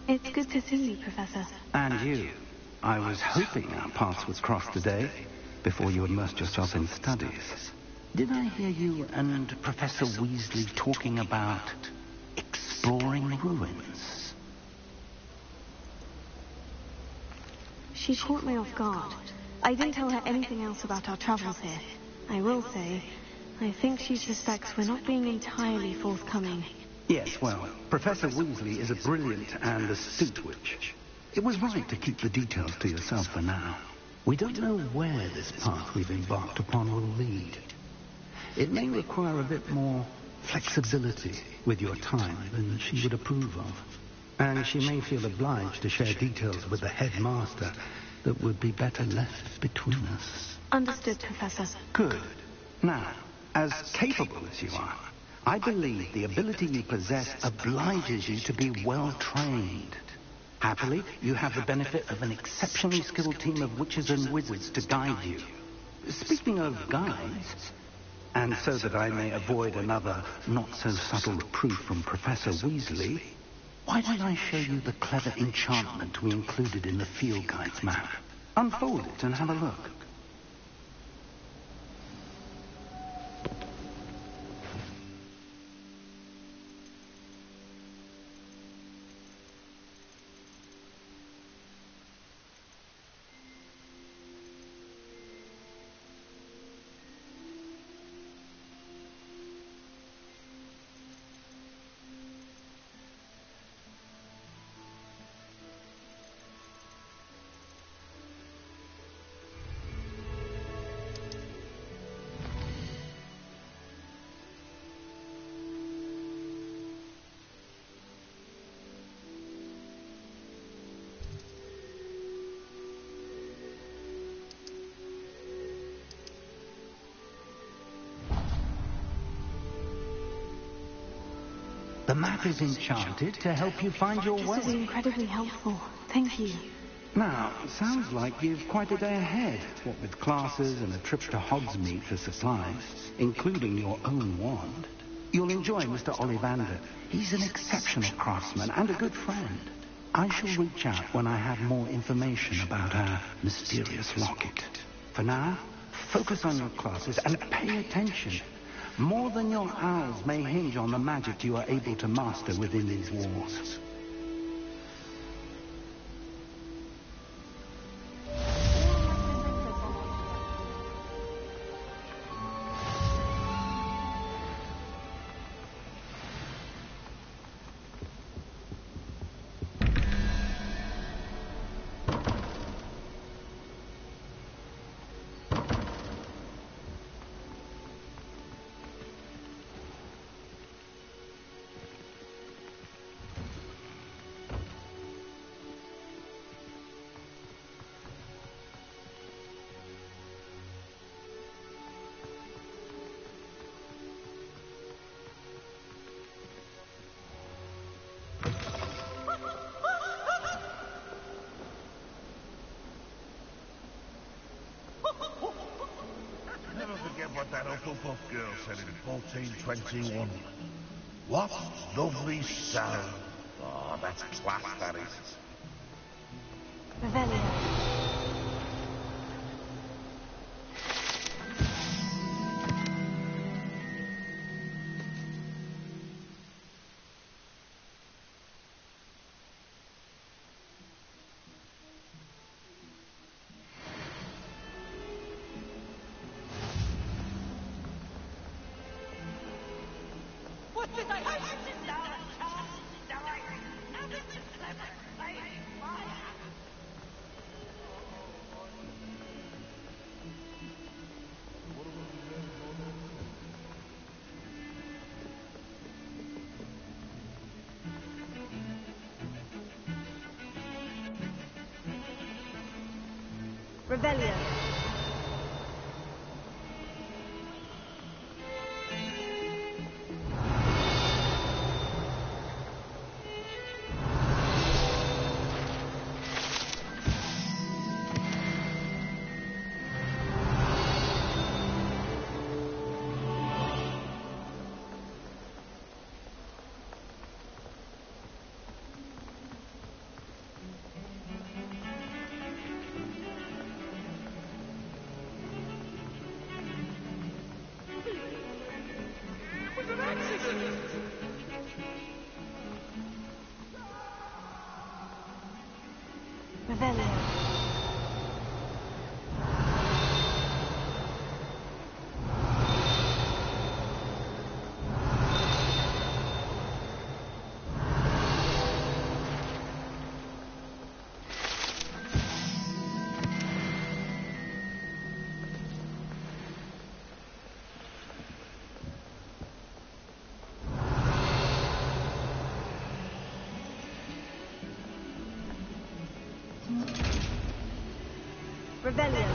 It's good to see you, Professor. And you. I was hoping our paths would cross today, before you immersed yourself in studies. Did I hear you and Professor Weasley talking about exploring ruins? She caught me off guard. I didn't tell her anything else about our travels here. I will say, I think she suspects we're not being entirely forthcoming. Yes, well, Professor Weasley is a brilliant and astute witch. It was right to keep the details to yourself for now. We don't know where this path we've embarked upon will lead. It may require a bit more flexibility with your time than she would approve of. And she may feel obliged to share details with the headmaster that would be better left between us. Understood, Professor. Good. Now, as capable as you are, I believe the ability you possess obliges you to be well trained. Happily, you have the benefit of an exceptionally skilled team of witches and wizards to guide you. Speaking of guides, and so that I may avoid another not-so-subtle reproof from Professor Weasley, why don't I show you the clever enchantment we included in the field guide's map? Unfold it and have a look. The map is enchanted to help you find your way. This is incredibly helpful. Thank you. Now, sounds like you've quite a day ahead, what with classes and a trip to Hogsmeade for supplies, including your own wand. You'll enjoy Mr. Ollivander. He's an exceptional craftsman and a good friend. I shall reach out when I have more information about our mysterious locket. For now, focus on your classes and pay attention. More than your owls may hinge on the magic you are able to master within these walls. Never forget what that Hufflepuff girl said in 1421. What lovely sound. Oh, that's class, that is. Revelio. Rebellion. Revelio. Rebellion.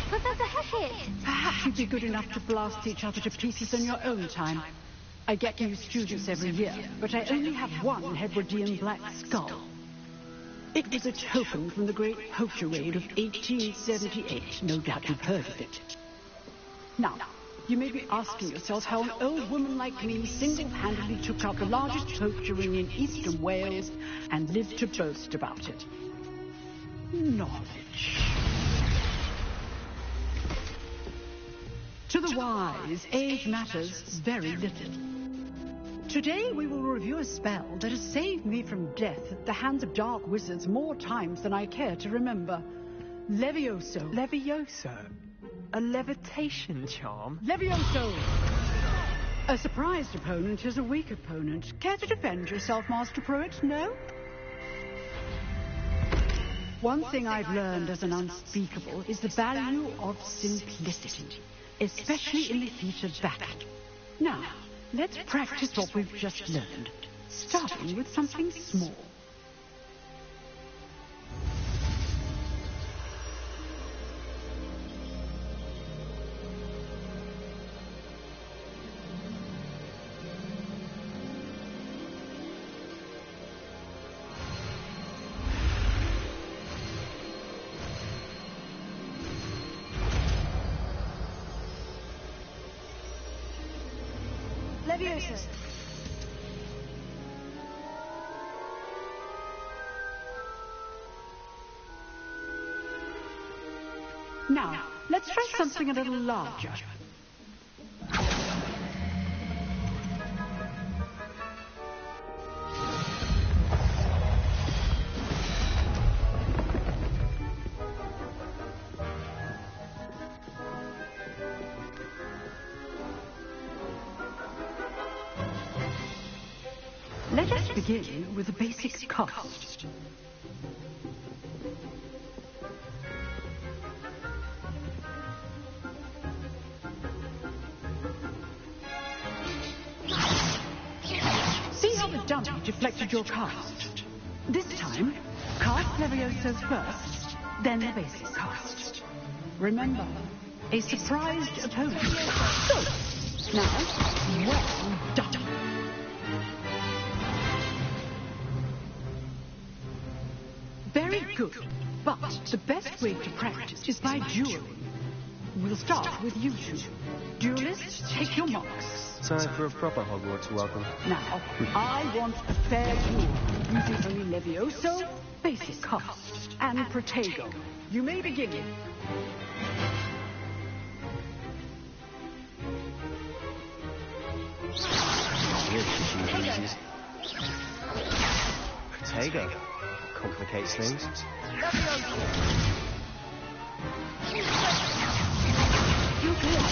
Professor Heckett! Perhaps you'd be good enough to blast each other to pieces in your own time. I get new students every year, but I only have one Hebridean black skull. It was a token from the Great Poacher Raid of 1878. No doubt you've heard of it. Now, you may be asking yourself how an old woman like me single-handedly took out the largest poacher ring in eastern Wales and lived to boast about it. Knowledge. To the wise, age matters very little. Today we will review a spell that has saved me from death at the hands of dark wizards more times than I care to remember. Levioso. Levioso? A levitation charm? Levioso! A surprised opponent is a weak opponent. Care to defend yourself, Master Pruitt? No? One thing I've learned as an unspeakable is the value of simplicity, especially in the heat of battle. Now, let's practice what we've just learned, starting with something small. Leviosa. Now, let's try something a little larger. Let us begin with the basic cast. See how the dummy deflected your cast? This time, cast Levioso's first, then the basic cast. Remember, a surprised opponent. Good. Now, well done. Very good, but the best way to practice is by dueling. We'll start with you two. Duelists, take your marks. Time for a proper Hogwarts welcome. Now, I want a fair duel, using only Levioso, basic cast, and Protego. You may begin. Protego. Complicates things. You good.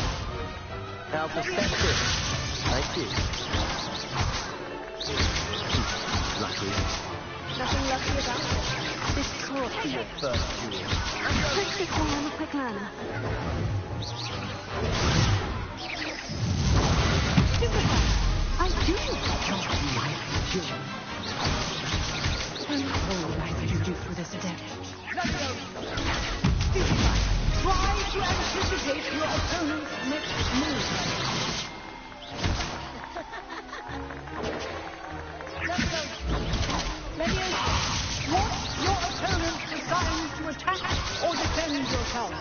How perceptive. Thank you. Lucky. Nothing lucky about it. This can't be your first duel. Let's just say I'm a quick learner. I do not like duel. And all I can do for this adept. Try to anticipate your opponent's next move. Leviosa, want your opponent designed to attack or defend yourself?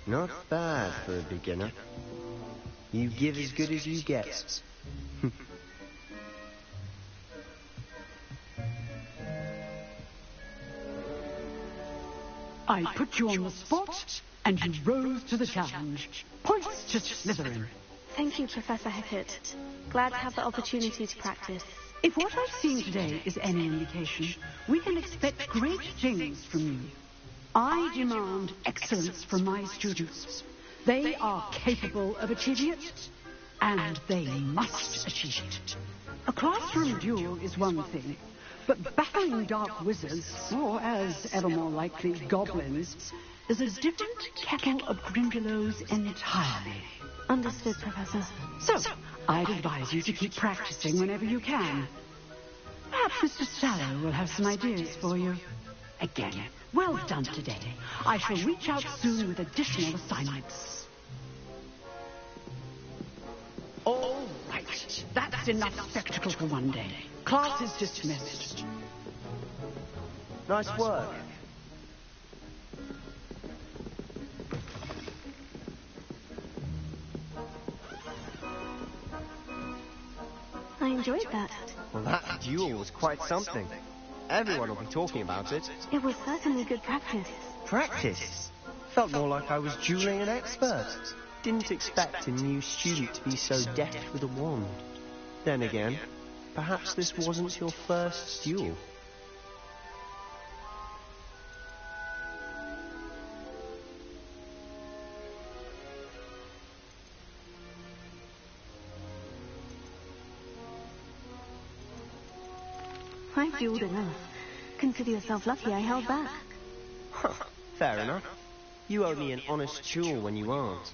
Not bad for a beginner. You give as good as you get. I put you on the spot, and you rose to the challenge. Points to Slytherin. Thank you, Professor Hecat. Glad to have the opportunity to practice. If what I've seen today is any indication, we can expect great things from you. I demand excellence from my students. They are capable of achieving it, and they must achieve it. A classroom duel is one thing, but battling dark wizards, or as ever more likely, goblins, is a different kettle of Grindylows entirely. Understood, Professor. So, I'd advise you to keep practicing whenever you can. Perhaps Mr. Sallow will have some ideas for you. Again, well done today. I shall reach out soon with additional assignments. All right, that's enough spectacle for one day. Class is dismissed. Nice work. I enjoyed that. Well, that duel was quite something. Everyone will be talking about it. It was certainly good practice. Practice? Felt more like I was dueling an expert. Didn't expect a new student to be so deft with a wand. Then again, perhaps this wasn't your first duel. I've dueled enough. Consider yourself lucky I held back. Fair enough. You owe me an honest duel when you aren't.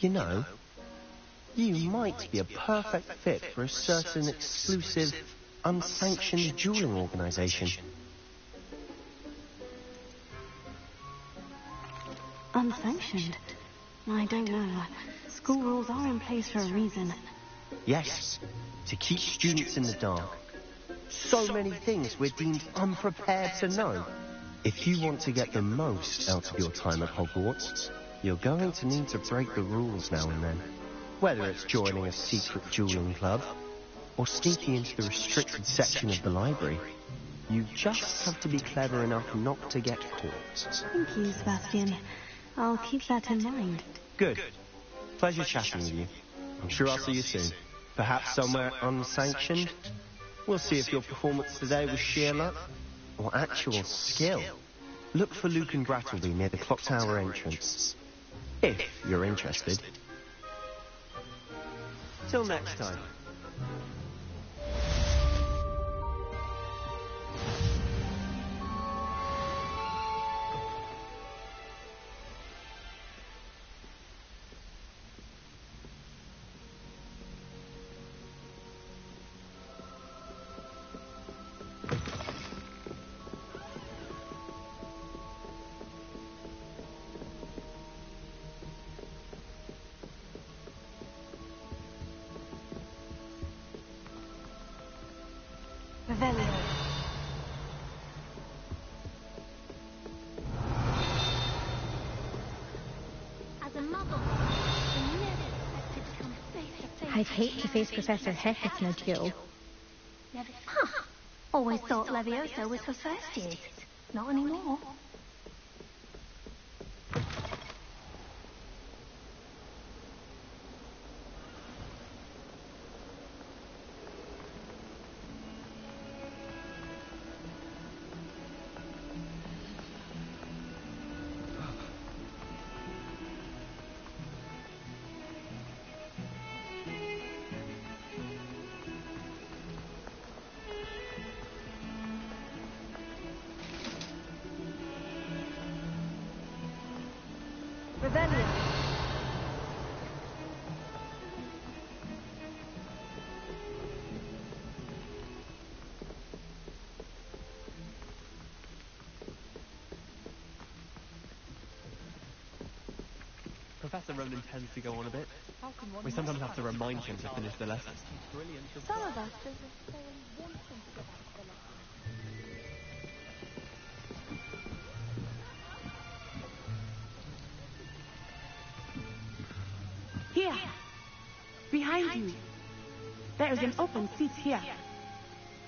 You know, you might be a perfect fit for a certain exclusive, unsanctioned dueling organization. Unsanctioned? I don't know. School rules are in place for a reason. Yes, to keep students in the dark. So many things we're deemed unprepared to know. If you want to get the most out of your time at Hogwarts, you're going to need to break the rules now and then. Whether it's joining a secret dueling club, or sneaking into the restricted section of the library, you just have to be clever enough not to get caught. Thank you, Sebastian. I'll keep that in mind. Good. Pleasure chatting with you. I'm sure I'll see you soon. Perhaps somewhere unsanctioned? We'll see if your performance today was sheer luck or actual skill. Look for Luke and Brattleby near the clock tower entrance, if you're interested. Till next time. Revelio. As a mother, I never expected to come face to face. I'd hate to face Professor Hecat in a duel. Huh. Always thought Leviosa was for first years. Not anymore. Revelio. Professor Ronan tends to go on a bit. We sometimes have to remind him to finish the lesson. Some of us just stay and want him to get out of the lesson. Here. Behind you. There is an open seat here.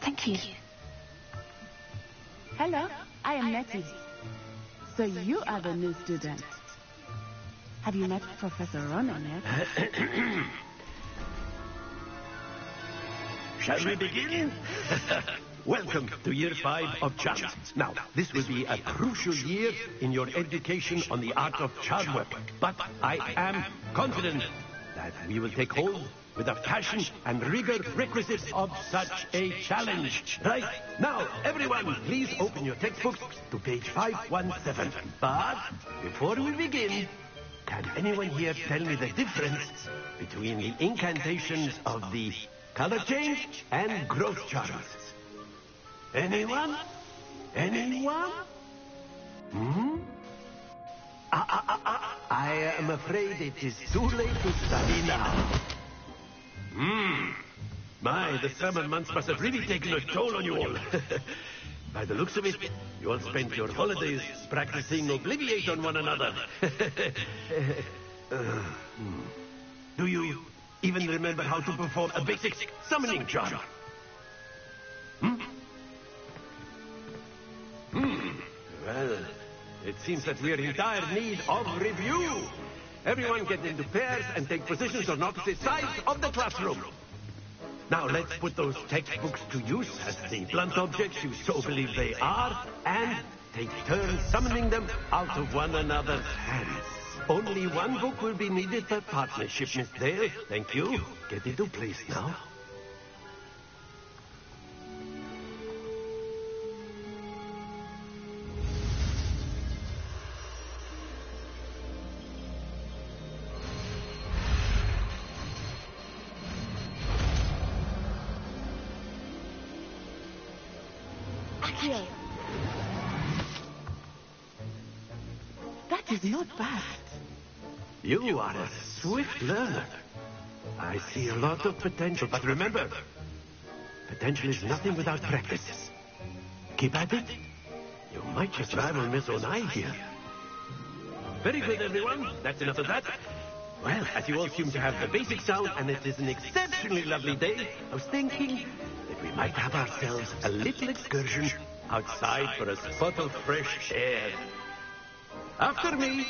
Thank you. Hello, I am Nettie. So you are the new student. Have you met Professor Ronan yet? Shall we begin? Welcome to year 5 of charms. Now, this will be a crucial year in your education on the art of charm work. But I am confident that we will take hold with the passion and rigor requisite of such a challenge. Right? Now, everyone, please open your textbooks to page 517. But before we begin, can anyone here tell me the difference between the incantations of the color change and growth charms? Anyone? Anyone? I am afraid it is too late to study now. My, the summer months must have really taken a toll on you all. By the looks of it, you all spent your holidays practicing Obliviate on one another. Do you even remember how to perform a basic summoning charm? Well, it seems that we are in dire need of review. Everyone get into pairs and take positions on opposite sides of the classroom. Now let's put those textbooks to use as the blunt objects you so believe they are, and take turns summoning them out of one another's hands. Only one book will be needed for partnership, Miss Dale. Thank you. Get into place now. That is not bad. You are a swift learner. I see a lot of potential, but remember, potential is nothing without practice. Keep at it. You might just rival Miss Onai here. Very good, everyone. That's enough of that. Well, as you all seem to have the basic sound, and it is an exceptionally lovely day, I was thinking that we might have ourselves a little excursion outside for a spot of fresh air. After me.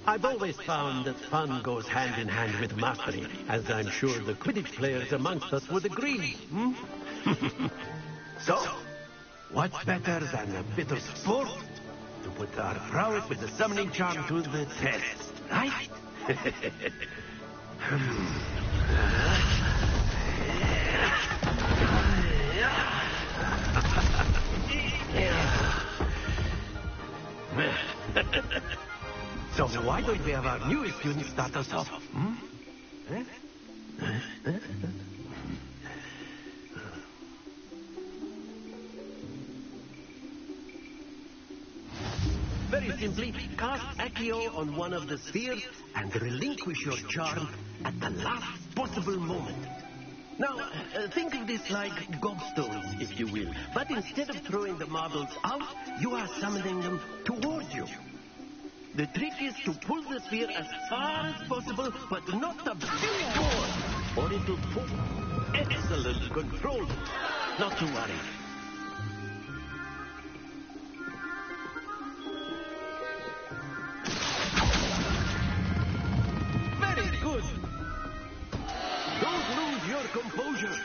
I've always found that fun goes hand in hand with mastery, as I'm sure the Quidditch players amongst us would agree. So, what's better than a bit of sport to put our prowess with the summoning charm to the test, right? So why don't we have our newest student start us off? Very simply, cast Accio on one of the spheres and relinquish your charm at the last possible moment. Now, think of this like gobstones, if you will. But instead of throwing the marbles out, you are summoning them towards you. The trick is to pull the sphere as far as possible, but not a bit more, or it'll fall. Excellent control. Not to worry. Very good. Don't lose your composure.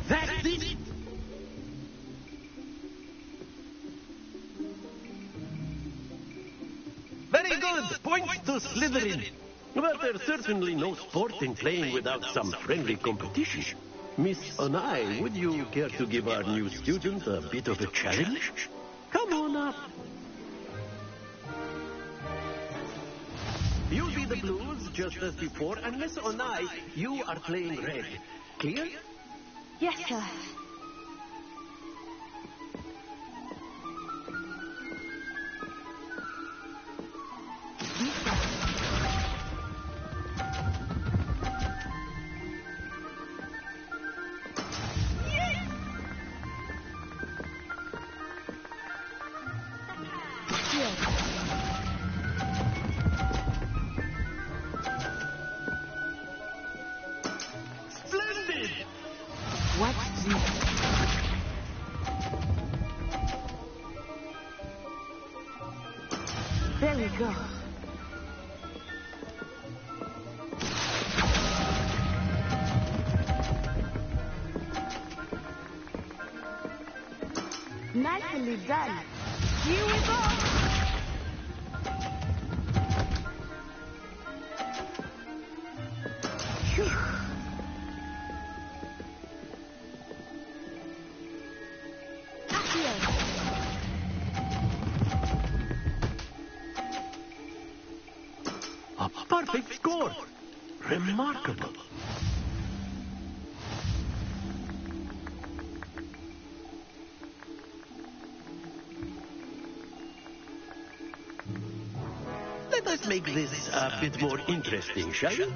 That's it. Very good. Points to Slytherin. But there's certainly no sport in playing without some friendly competition. Miss Onai, would you care to give our new student a bit of a challenge? Come on up. just as before. Unless on I, you are playing red. Clear? Yes, sir. Splendid! Watch this. There we go. Nicely done. Here we go. Phew. A perfect score. Remarkable. Let us make this a bit more interesting, shall we?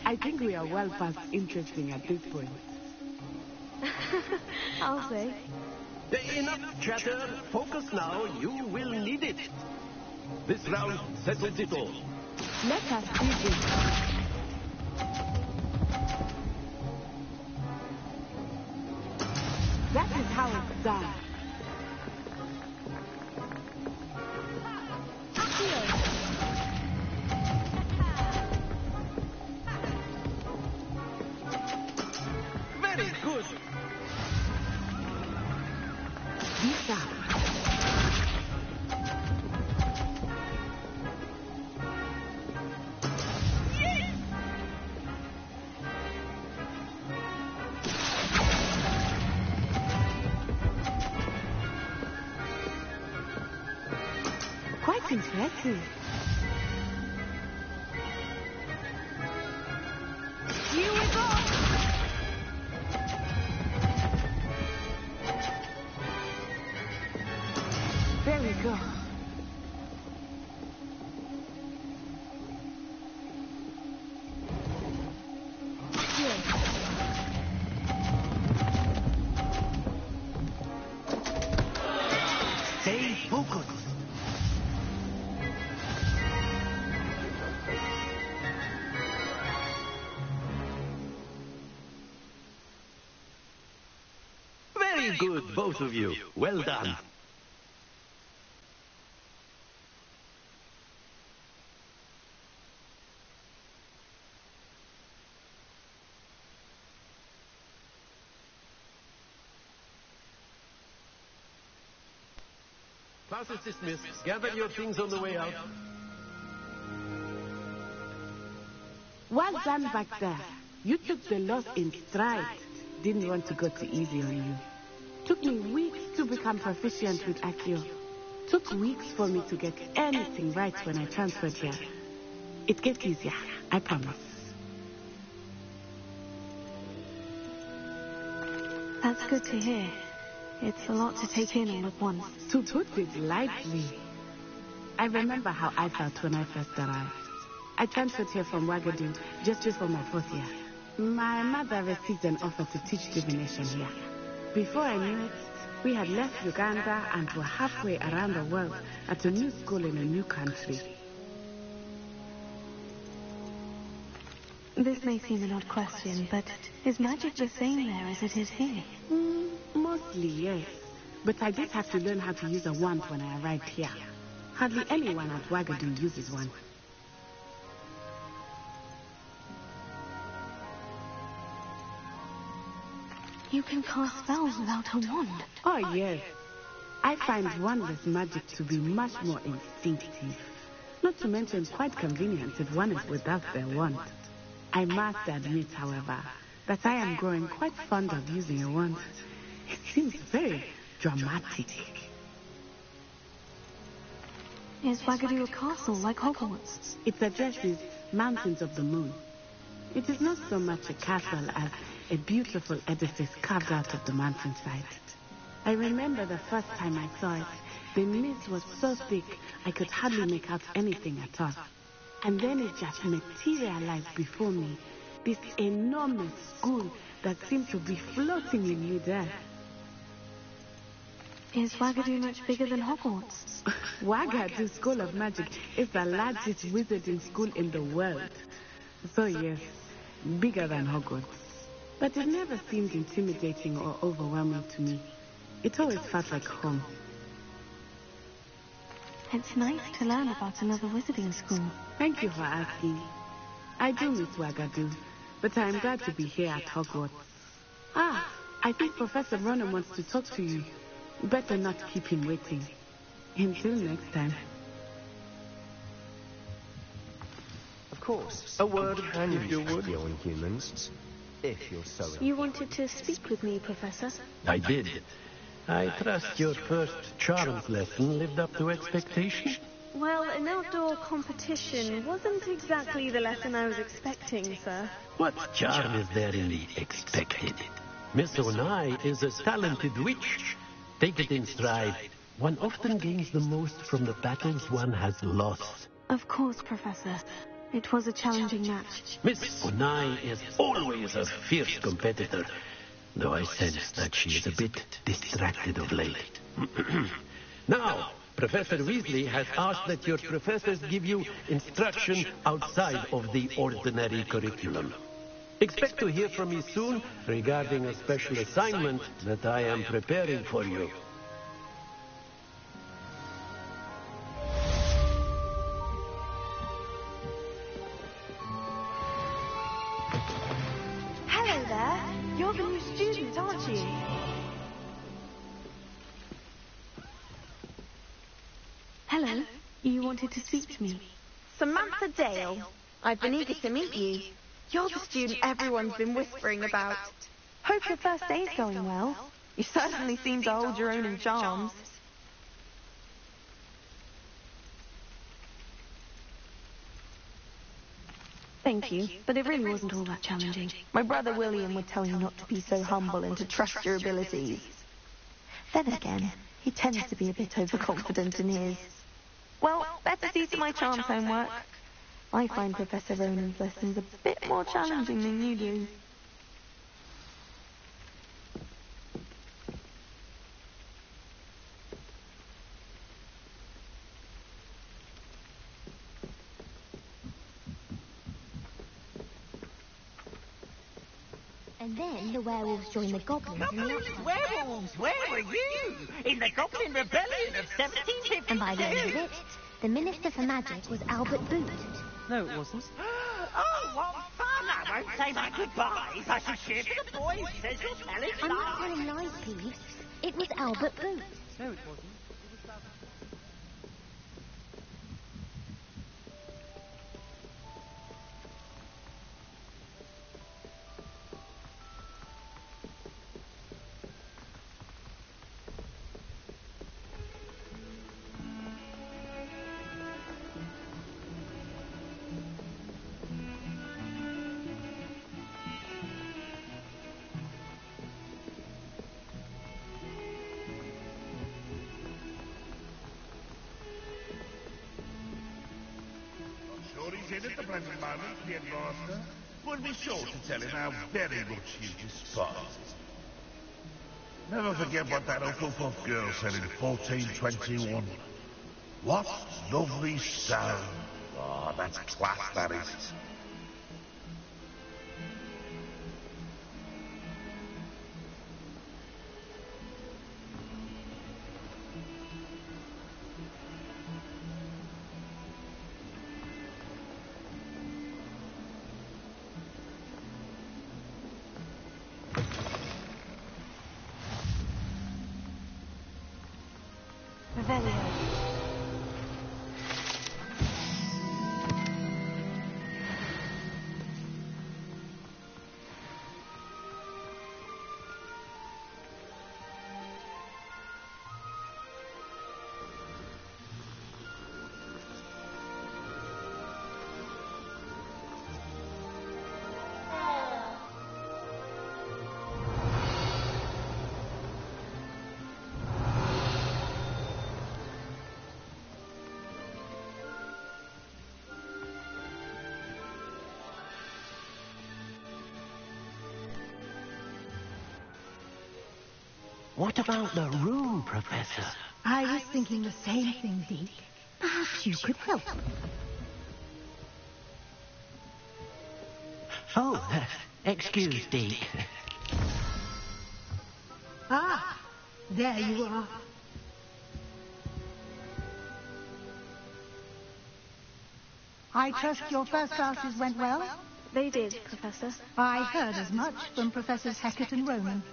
I think we are well past interesting at this point. I'll say. Enough chatter. Focus now. You will need it. This round settles it all. Let us begin. That is how it's done. Very good. Visa. Quite impressive. Here we go. There we go. Stay focused. Very good, both of you. Well done. Class is dismissed. Gather your things on the way out. Well done back there. You took the loss in stride. Didn't want to go too easy on you. Took me weeks to become proficient with Accio. Took weeks for me to get anything right when I transferred here. It gets easier, I promise. That's good to hear. It's a lot to take in all at once. To put it lightly, I remember how I felt when I first arrived. I transferred here from Ouagadougou just before my 4th year. My mother received an offer to teach divination here. Before I knew it, we had left Uganda and were halfway around the world at a new school in a new country. This may seem an odd question, but is magic the same there as it is here? Mostly, yes. But I did have to learn how to use a wand when I arrived here. Hardly anyone at Ouagadougou uses one. You can cast spells without a wand. Oh, yes. I find wandless magic to be much more instinctive. Not to mention quite convenient if one is without their wand. I must admit, however, that I am growing quite fond of using a wand. It seems very dramatic. Is Wagadu a castle like Hogwarts? Its address is Mountains of the Moon. It is not so much a castle as a beautiful edifice carved out of the mountainside. I remember the first time I saw it, the mist was so thick I could hardly make out anything at all. And then it just materialized before me, this enormous school that seemed to be floating in midair. Is Wagadu much bigger than Hogwarts? Wagadu School of Magic is the largest wizarding school in the world. So yes, bigger than Hogwarts. But it never seemed intimidating or overwhelming to me. It always felt like home. It's nice to learn about another wizarding school. Thank you for asking. I do miss Wagadu, but I am glad to be here at Hogwarts. Ah, I think Professor Ronan wants to talk to you. Better not keep him waiting. Until next time. Of course. A word can use your Inhumans, if you're so... You wanted to speak with me, Professor? I did. I trust your first charms lesson lived up to expectation. Well, an outdoor competition wasn't exactly the lesson I was expecting, sir. What charm is there in the expected? Miss Onai is a talented witch. Take it in stride. One often gains the most from the battles one has lost. Of course, Professor. It was a challenging match. Miss Onai is always a fierce competitor, though I sense that she is a bit distracted of late. Now, Professor Weasley has asked that your professors give you instruction outside of the ordinary curriculum. Expect to hear from me soon regarding a special assignment that I am preparing for you. Hello there. You're the new student, aren't you? Hello. You wanted to speak to me. Samantha Dale. I've been eager to meet you. You're the student everyone's been whispering about. Hope your first day's going well. You certainly seem to hold your own in charms. Thank you, but it really wasn't all that challenging. My brother William would tell you not to be so humble and to trust your abilities. Then again, he tends to be a bit overconfident in his. Well, better see to my charms homework. I find Professor Ronan's lessons a bit more challenging than you do. And then the werewolves joined the goblins. Werewolves, where were you? In the Goblin Rebellion of 1752. And by the end of it, the Minister for Magic was Albert Boot. No, it wasn't. Oh, what fun! I won't say my goodbyes. I shall cheer for the boys. Says your telling I'm not telling lies, Peeves. It was Albert Boot. No, it wasn't. Sure he's in at the present moment, the headmaster. We'll be sure to tell him how very much you despise him. Never forget what that Hufflepuff girl said in 1421. What lovely sound. Oh, that's class, that is. What about the room, Professor? I was thinking the same thing, Deke. Perhaps you could help. Oh, excuse Deke. Ah, there you are. I trust your first classes went well? They did, Professor. I heard as much from Professors Hecat and Ronan.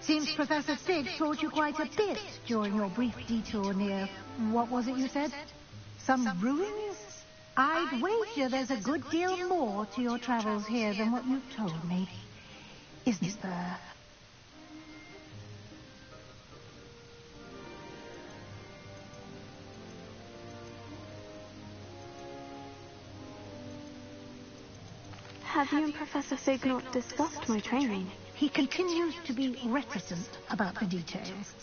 Seems Professor Fig taught you quite a bit during your brief detour near... what was it you said? Some ruins? I'd wager there's a good deal more to your travels here than what you've told me. Isn't there? Have you and Professor Fig not discussed my training? He continues to be reticent about the details,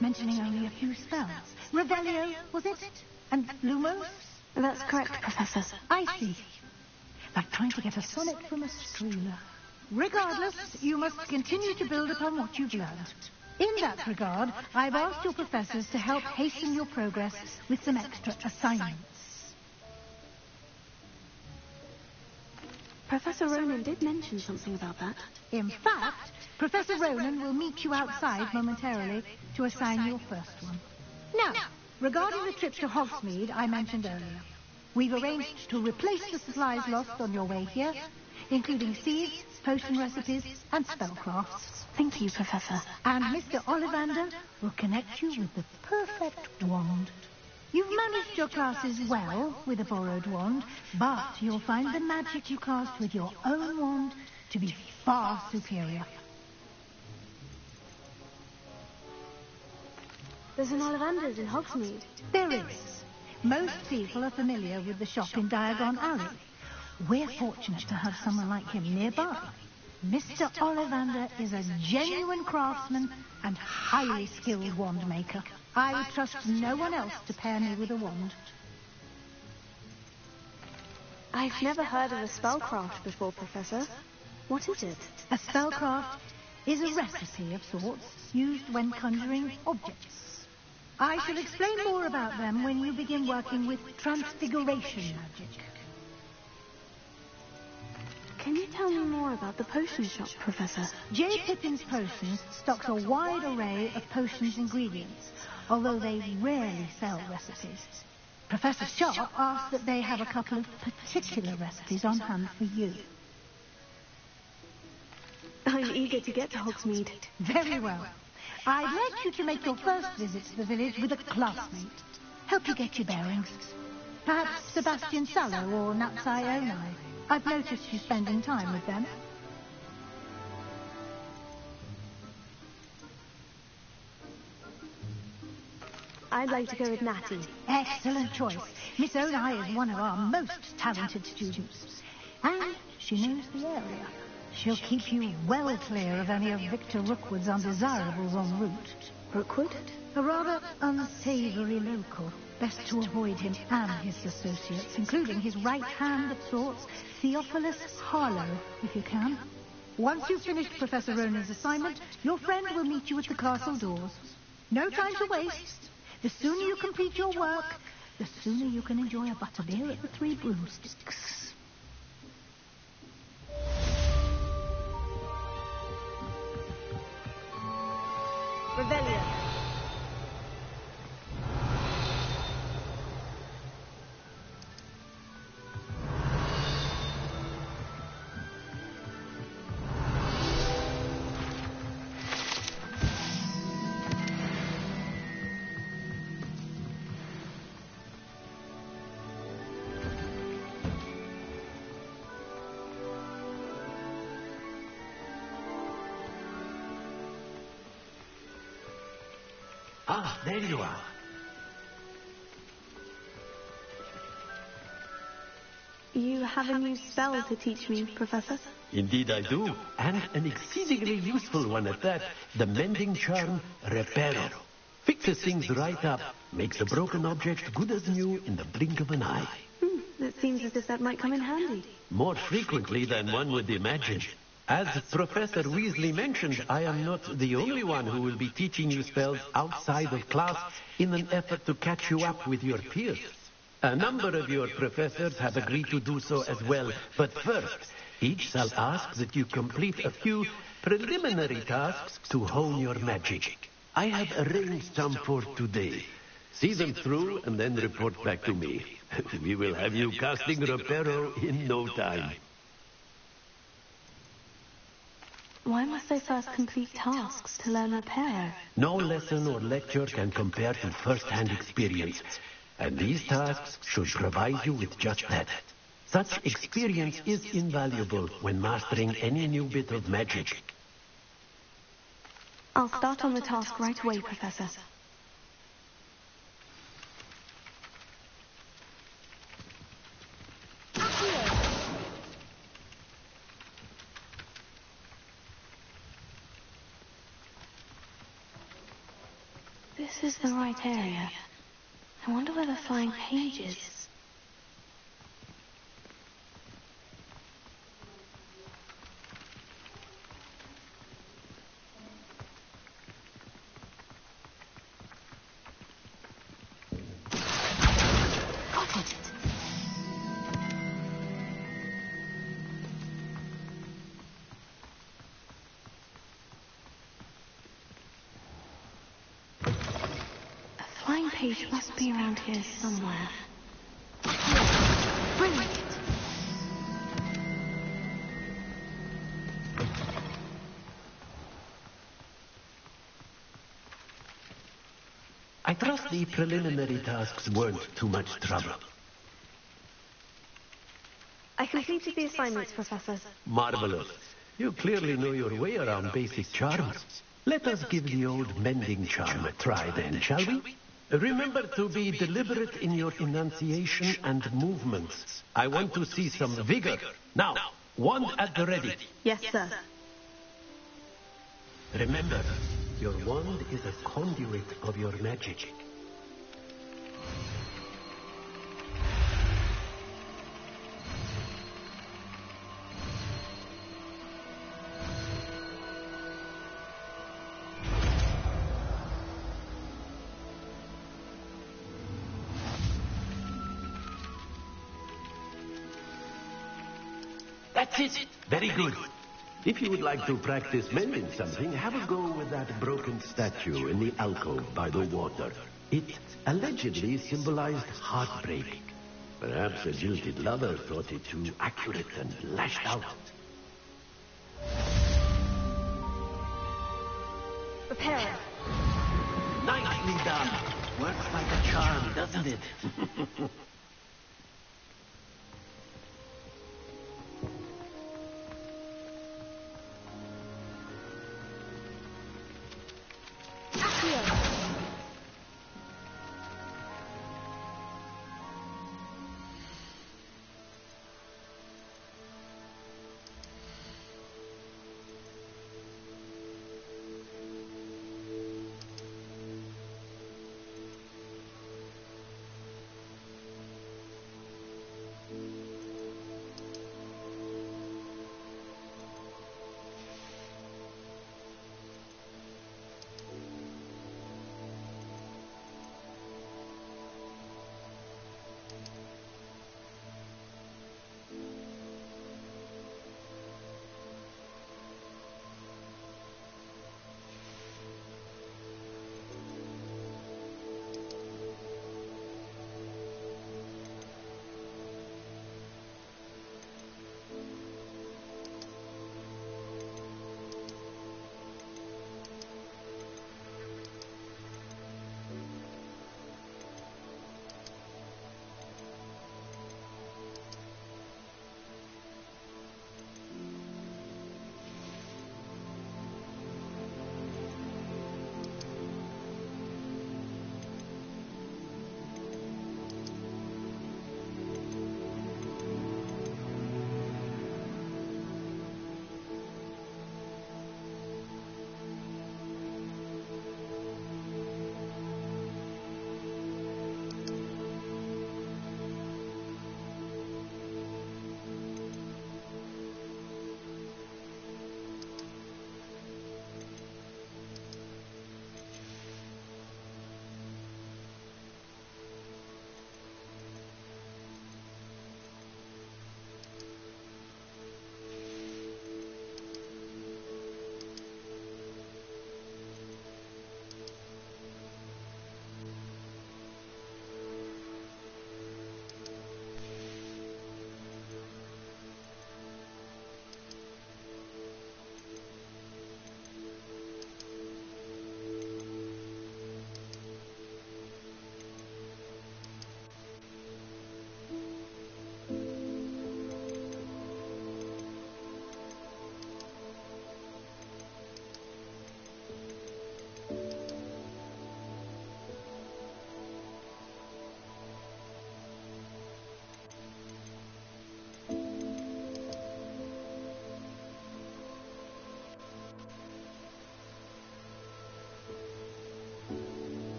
mentioning only a few spells. Revelio, was it? And Lumos? That's correct, Professor. I see. Like trying to get a sonnet from a streamer. Regardless, you must continue to build upon what you've learned. In that regard, I've asked your professors to help hasten your progress with some extra assignments. Professor Ronan did mention something about that. In fact, Professor Ronan will meet you outside momentarily to assign your first one. Now, regarding the trip to Hogsmeade I mentioned earlier, we've arranged to replace the supplies lost on your way here, including seeds, potion recipes, and spellcrafts. Thank you, Professor. And Mr. Ollivander will connect you with the perfect wand. You've managed your classes well with a borrowed wand, but you'll find the magic you cast with your own wand to be far superior. There's an Ollivander's in Hogsmeade. There is. Most people are familiar with the shop in Diagon Alley. We're fortunate to have someone like him nearby. Mr. Ollivander is a genuine craftsman and highly skilled wand maker. I would trust no one else to pair me with a wand. I've never heard of a spellcraft before, Professor. What is it? A spellcraft is a recipe of sorts used when conjuring objects. I shall explain more about them when you begin working with transfiguration magic. Can you tell me more about the potion shop, Professor? J. Pippin's Potions stocks a wide array of potions ingredients, although they rarely sell recipes. Professor Sharp asked that they have a couple of particular recipes on hand for you. I'm eager to get to Hogsmeade. Very well. I'd like you to make your first visit to the village with a classmate. Help you get your bearings. Perhaps Sebastian Sallow or Natsai Onai. I've noticed you spending time with them. I'd like to go with Natty. Excellent choice. Miss Onai is one of our most talented students. And she knows the area. She'll keep you well clear of any of Victor Rookwood's undesirables en route. Rookwood? A rather unsavory local. Best to avoid him and his associates, including his right hand of sorts, Theophilus Harlow, if you can. Once you've finished Professor Ronan's assignment, your friend will meet you at the castle doors. No time to waste. The sooner you complete your work, the sooner you can enjoy a butterbeer at the Three Broomsticks. Revelio. Ah, there you are. You have a new spell to teach me, Professor? Indeed I do, and an exceedingly useful one at that. The mending charm, Reparo. Fixes things right up, makes a broken object good as new in the blink of an eye. It seems as if that might come in handy. More frequently than one would imagine. As Professor Weasley mentioned, I am not the only one who will be teaching you spells outside of class in an effort to catch you up with your peers. A number of your professors have agreed to do so as well, but first, each shall ask that you complete a few preliminary tasks to hone your magic. I have arranged some for today. See them through and then report back to me. We will have you casting Reparo in no time. Why must I first complete tasks to learn Reparo? No lesson or lecture can compare to first-hand experience, and these tasks should provide you with just that. Such experience is invaluable when mastering any new bit of magic. I'll start on the task right away, Professor. This is the right area. I wonder where the flying page is. Got it. A flying page must be around here somewhere. Brilliant. I trust the preliminary tasks weren't too much trouble. I completed the assignments, Professor. Marvelous. You clearly know your way around basic charms. Let us give the old mending charm a try then, shall we? Remember to be deliberate in your enunciation and movements. I want to see some vigor. Now, wand at the ready. Yes, sir. Remember, your wand is a conduit of your magic. That's it. Very good. If you would like to practice mending something, have a go with that broken statue in the alcove by the water. It allegedly symbolized heartbreak. Perhaps a jilted lover thought it too accurate and lashed out. Reparo. Nicely done. Works like a charm, doesn't it?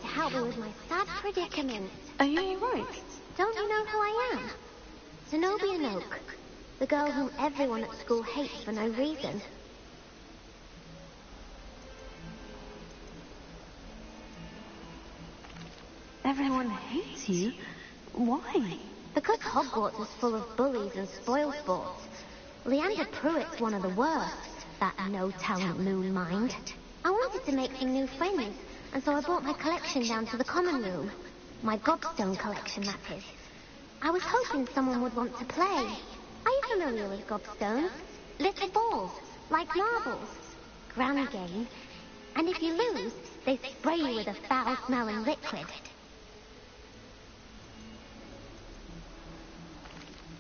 to help me with my sad predicament. Are you alright? Don't you know who I am? Zenobia Noak, the girl whom everyone at school hates for no reason. Everyone hates you? Why? Because Hogwarts is full of bullies and spoilsports. Leander Pruitt's one of the worst, that no-talent moon mind. I wanted to make some new friends, and so I brought my collection down to the common room. My gobstone collection, that is. I was hoping someone would want to play. Are you familiar with gobstones? Little balls, like marbles. Grand game. And if you lose, they spray you with a foul-smelling liquid.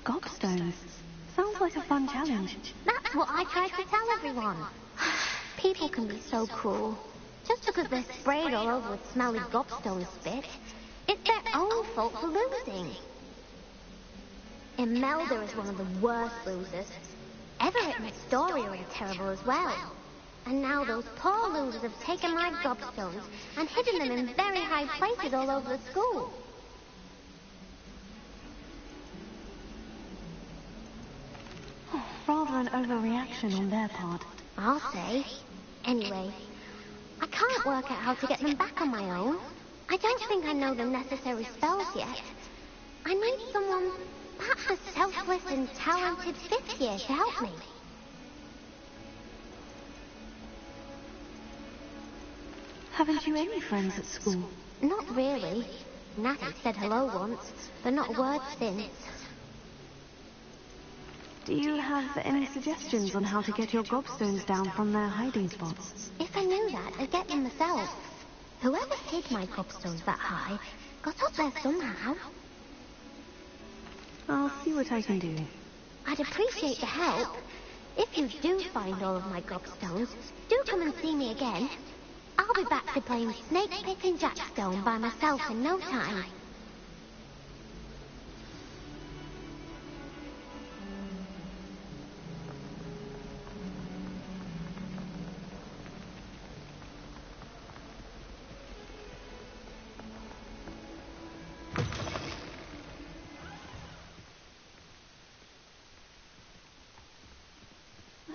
Gobstones? Sounds like a fun challenge. That's what I tried to tell everyone. People can be so cruel. Just because they're sprayed all over with smelly gobstone spit, it's their own fault for losing. Imelda is one of the worst losers. Everett and Astoria are terrible as well. And now those poor losers have taken my gobstones and hidden them in very high places all over the school. Rather an overreaction on their part. I'll say. Anyway, I can't work out how to get them back on my own. I don't think I know the necessary spells yet. I need someone, perhaps a selfless and talented fifth year to help me. Haven't you any friends at school? Not really. Natty said hello once, but not a word since. Do you have any suggestions on how to get your gobstones down from their hiding spots? If I knew that, I'd get them myself. Whoever hid my gobstones that high got up there somehow. I'll see what I can do. I'd appreciate the help. If you do find all of my gobstones, do come and see me again. I'll be back to playing Snake Pit and Jackstone by myself in no time.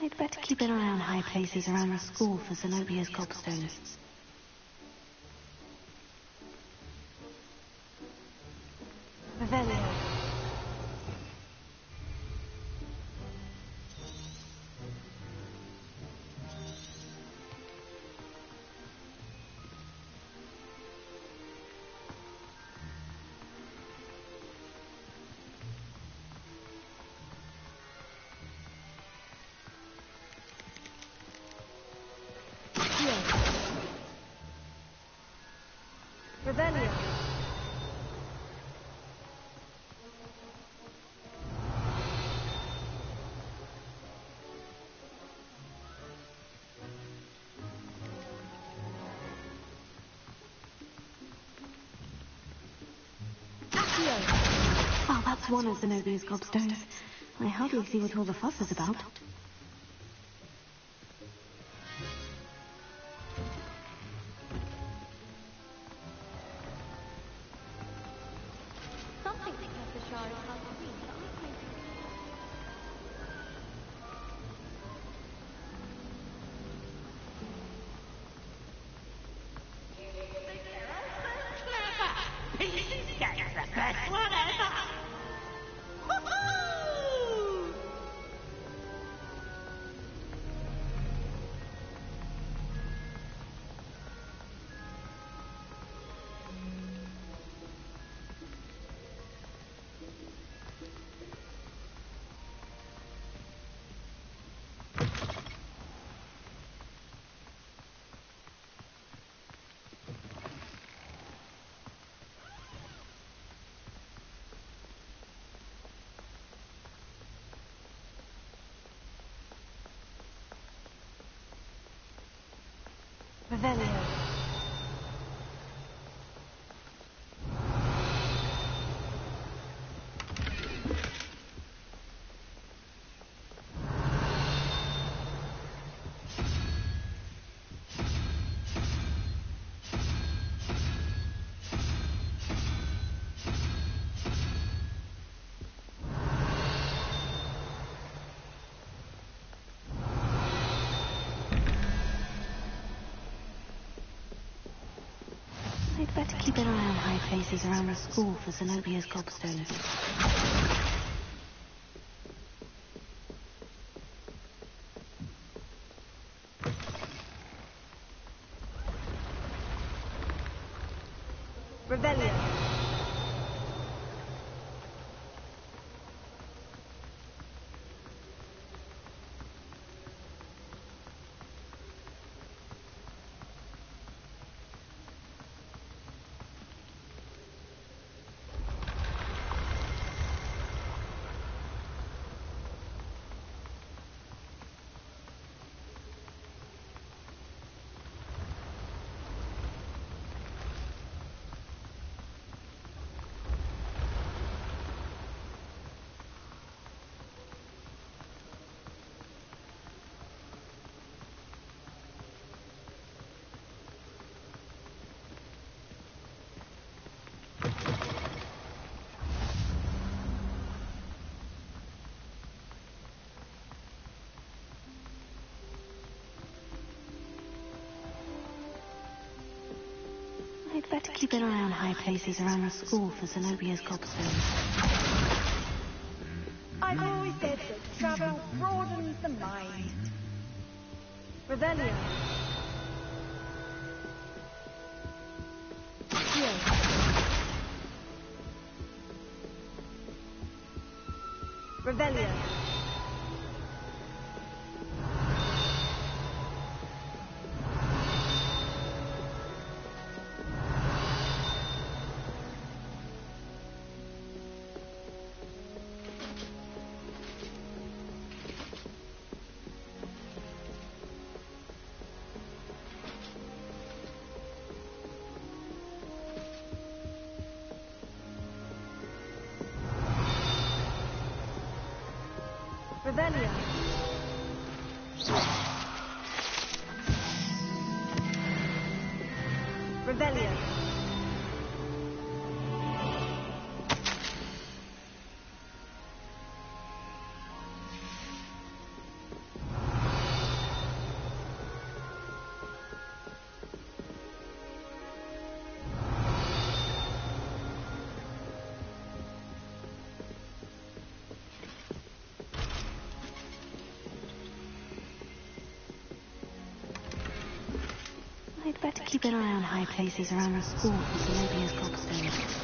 I'd better keep an eye on high places around the school for Zenobia's gobstones. Revelio. Revelio. Oh, that's one of Zenobia's gobstones. I hardly see what all the fuss is about. Revelio. better keep an eye on high places around the school for Zenobia's gobstones. Rebellion. I'd better keep an eye on high places around the school for Zenobia's gobstones. I've always said that travel broadens the mind. Rebellion. Rebellion. Rebellion. Rebellion. I'd better keep an eye on high places around the school for Zenobia's gobstones.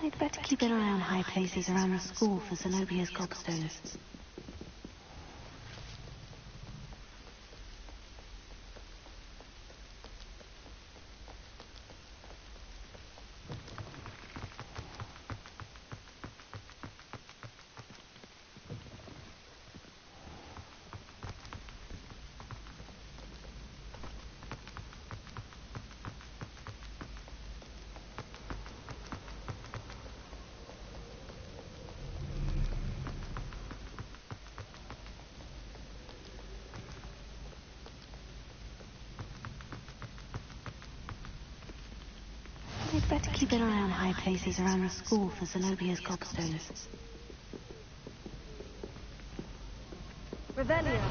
I'd better keep an eye on high places around the school for Zenobia's gobstones. I'd better keep an eye on high places around the school for Zenobia's gobstones. Rebellion.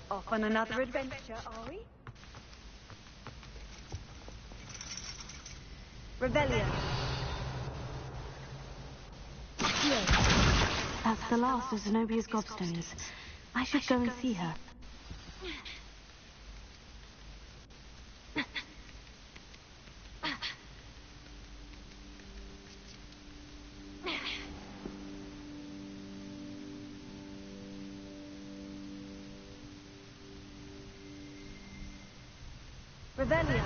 Off on another adventure, are we? Rebellion. That's the last of Zenobia's gobstones. I should go and see her. Rebellion.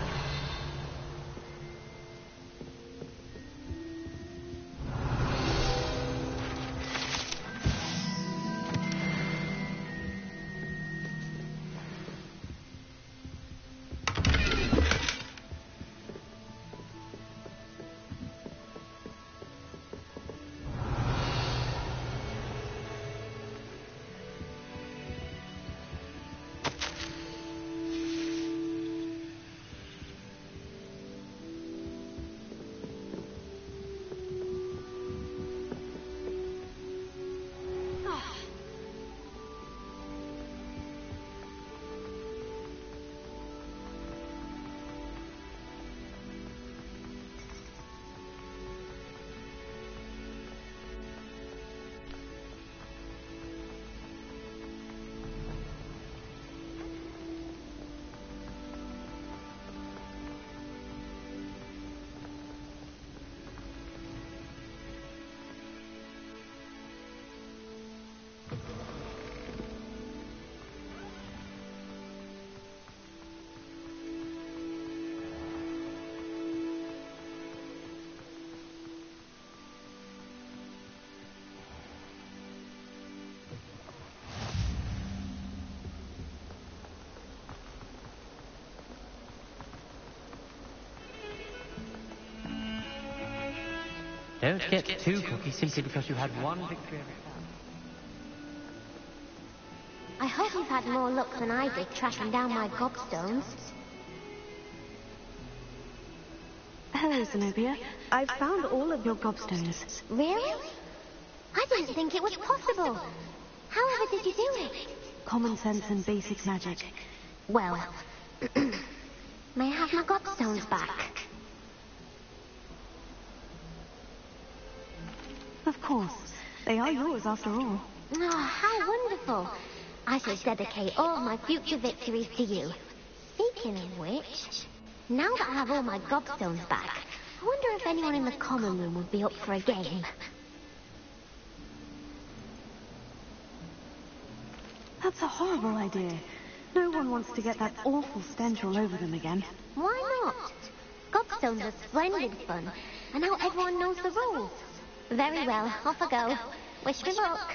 Don't get too cocky simply because you had one victory over time. I hope you've had more luck than I did tracking down my gobstones. Hello, Zenobia. I've found all of your gobstones. Really? I didn't think it was possible. However did you do it? Common sense and basic magic. Well, may I have my gobstones back? Of course. They are yours after all. Oh, how wonderful. I shall dedicate all my future victories to you. Speaking of which, now that I have all my gobstones back, I wonder if anyone in the common room would be up for a game. That's a horrible idea. No one wants to get that awful stench all over them again. Why not? Gobstones are splendid fun, and now everyone knows the rules. Very well, off I go. Wish me luck.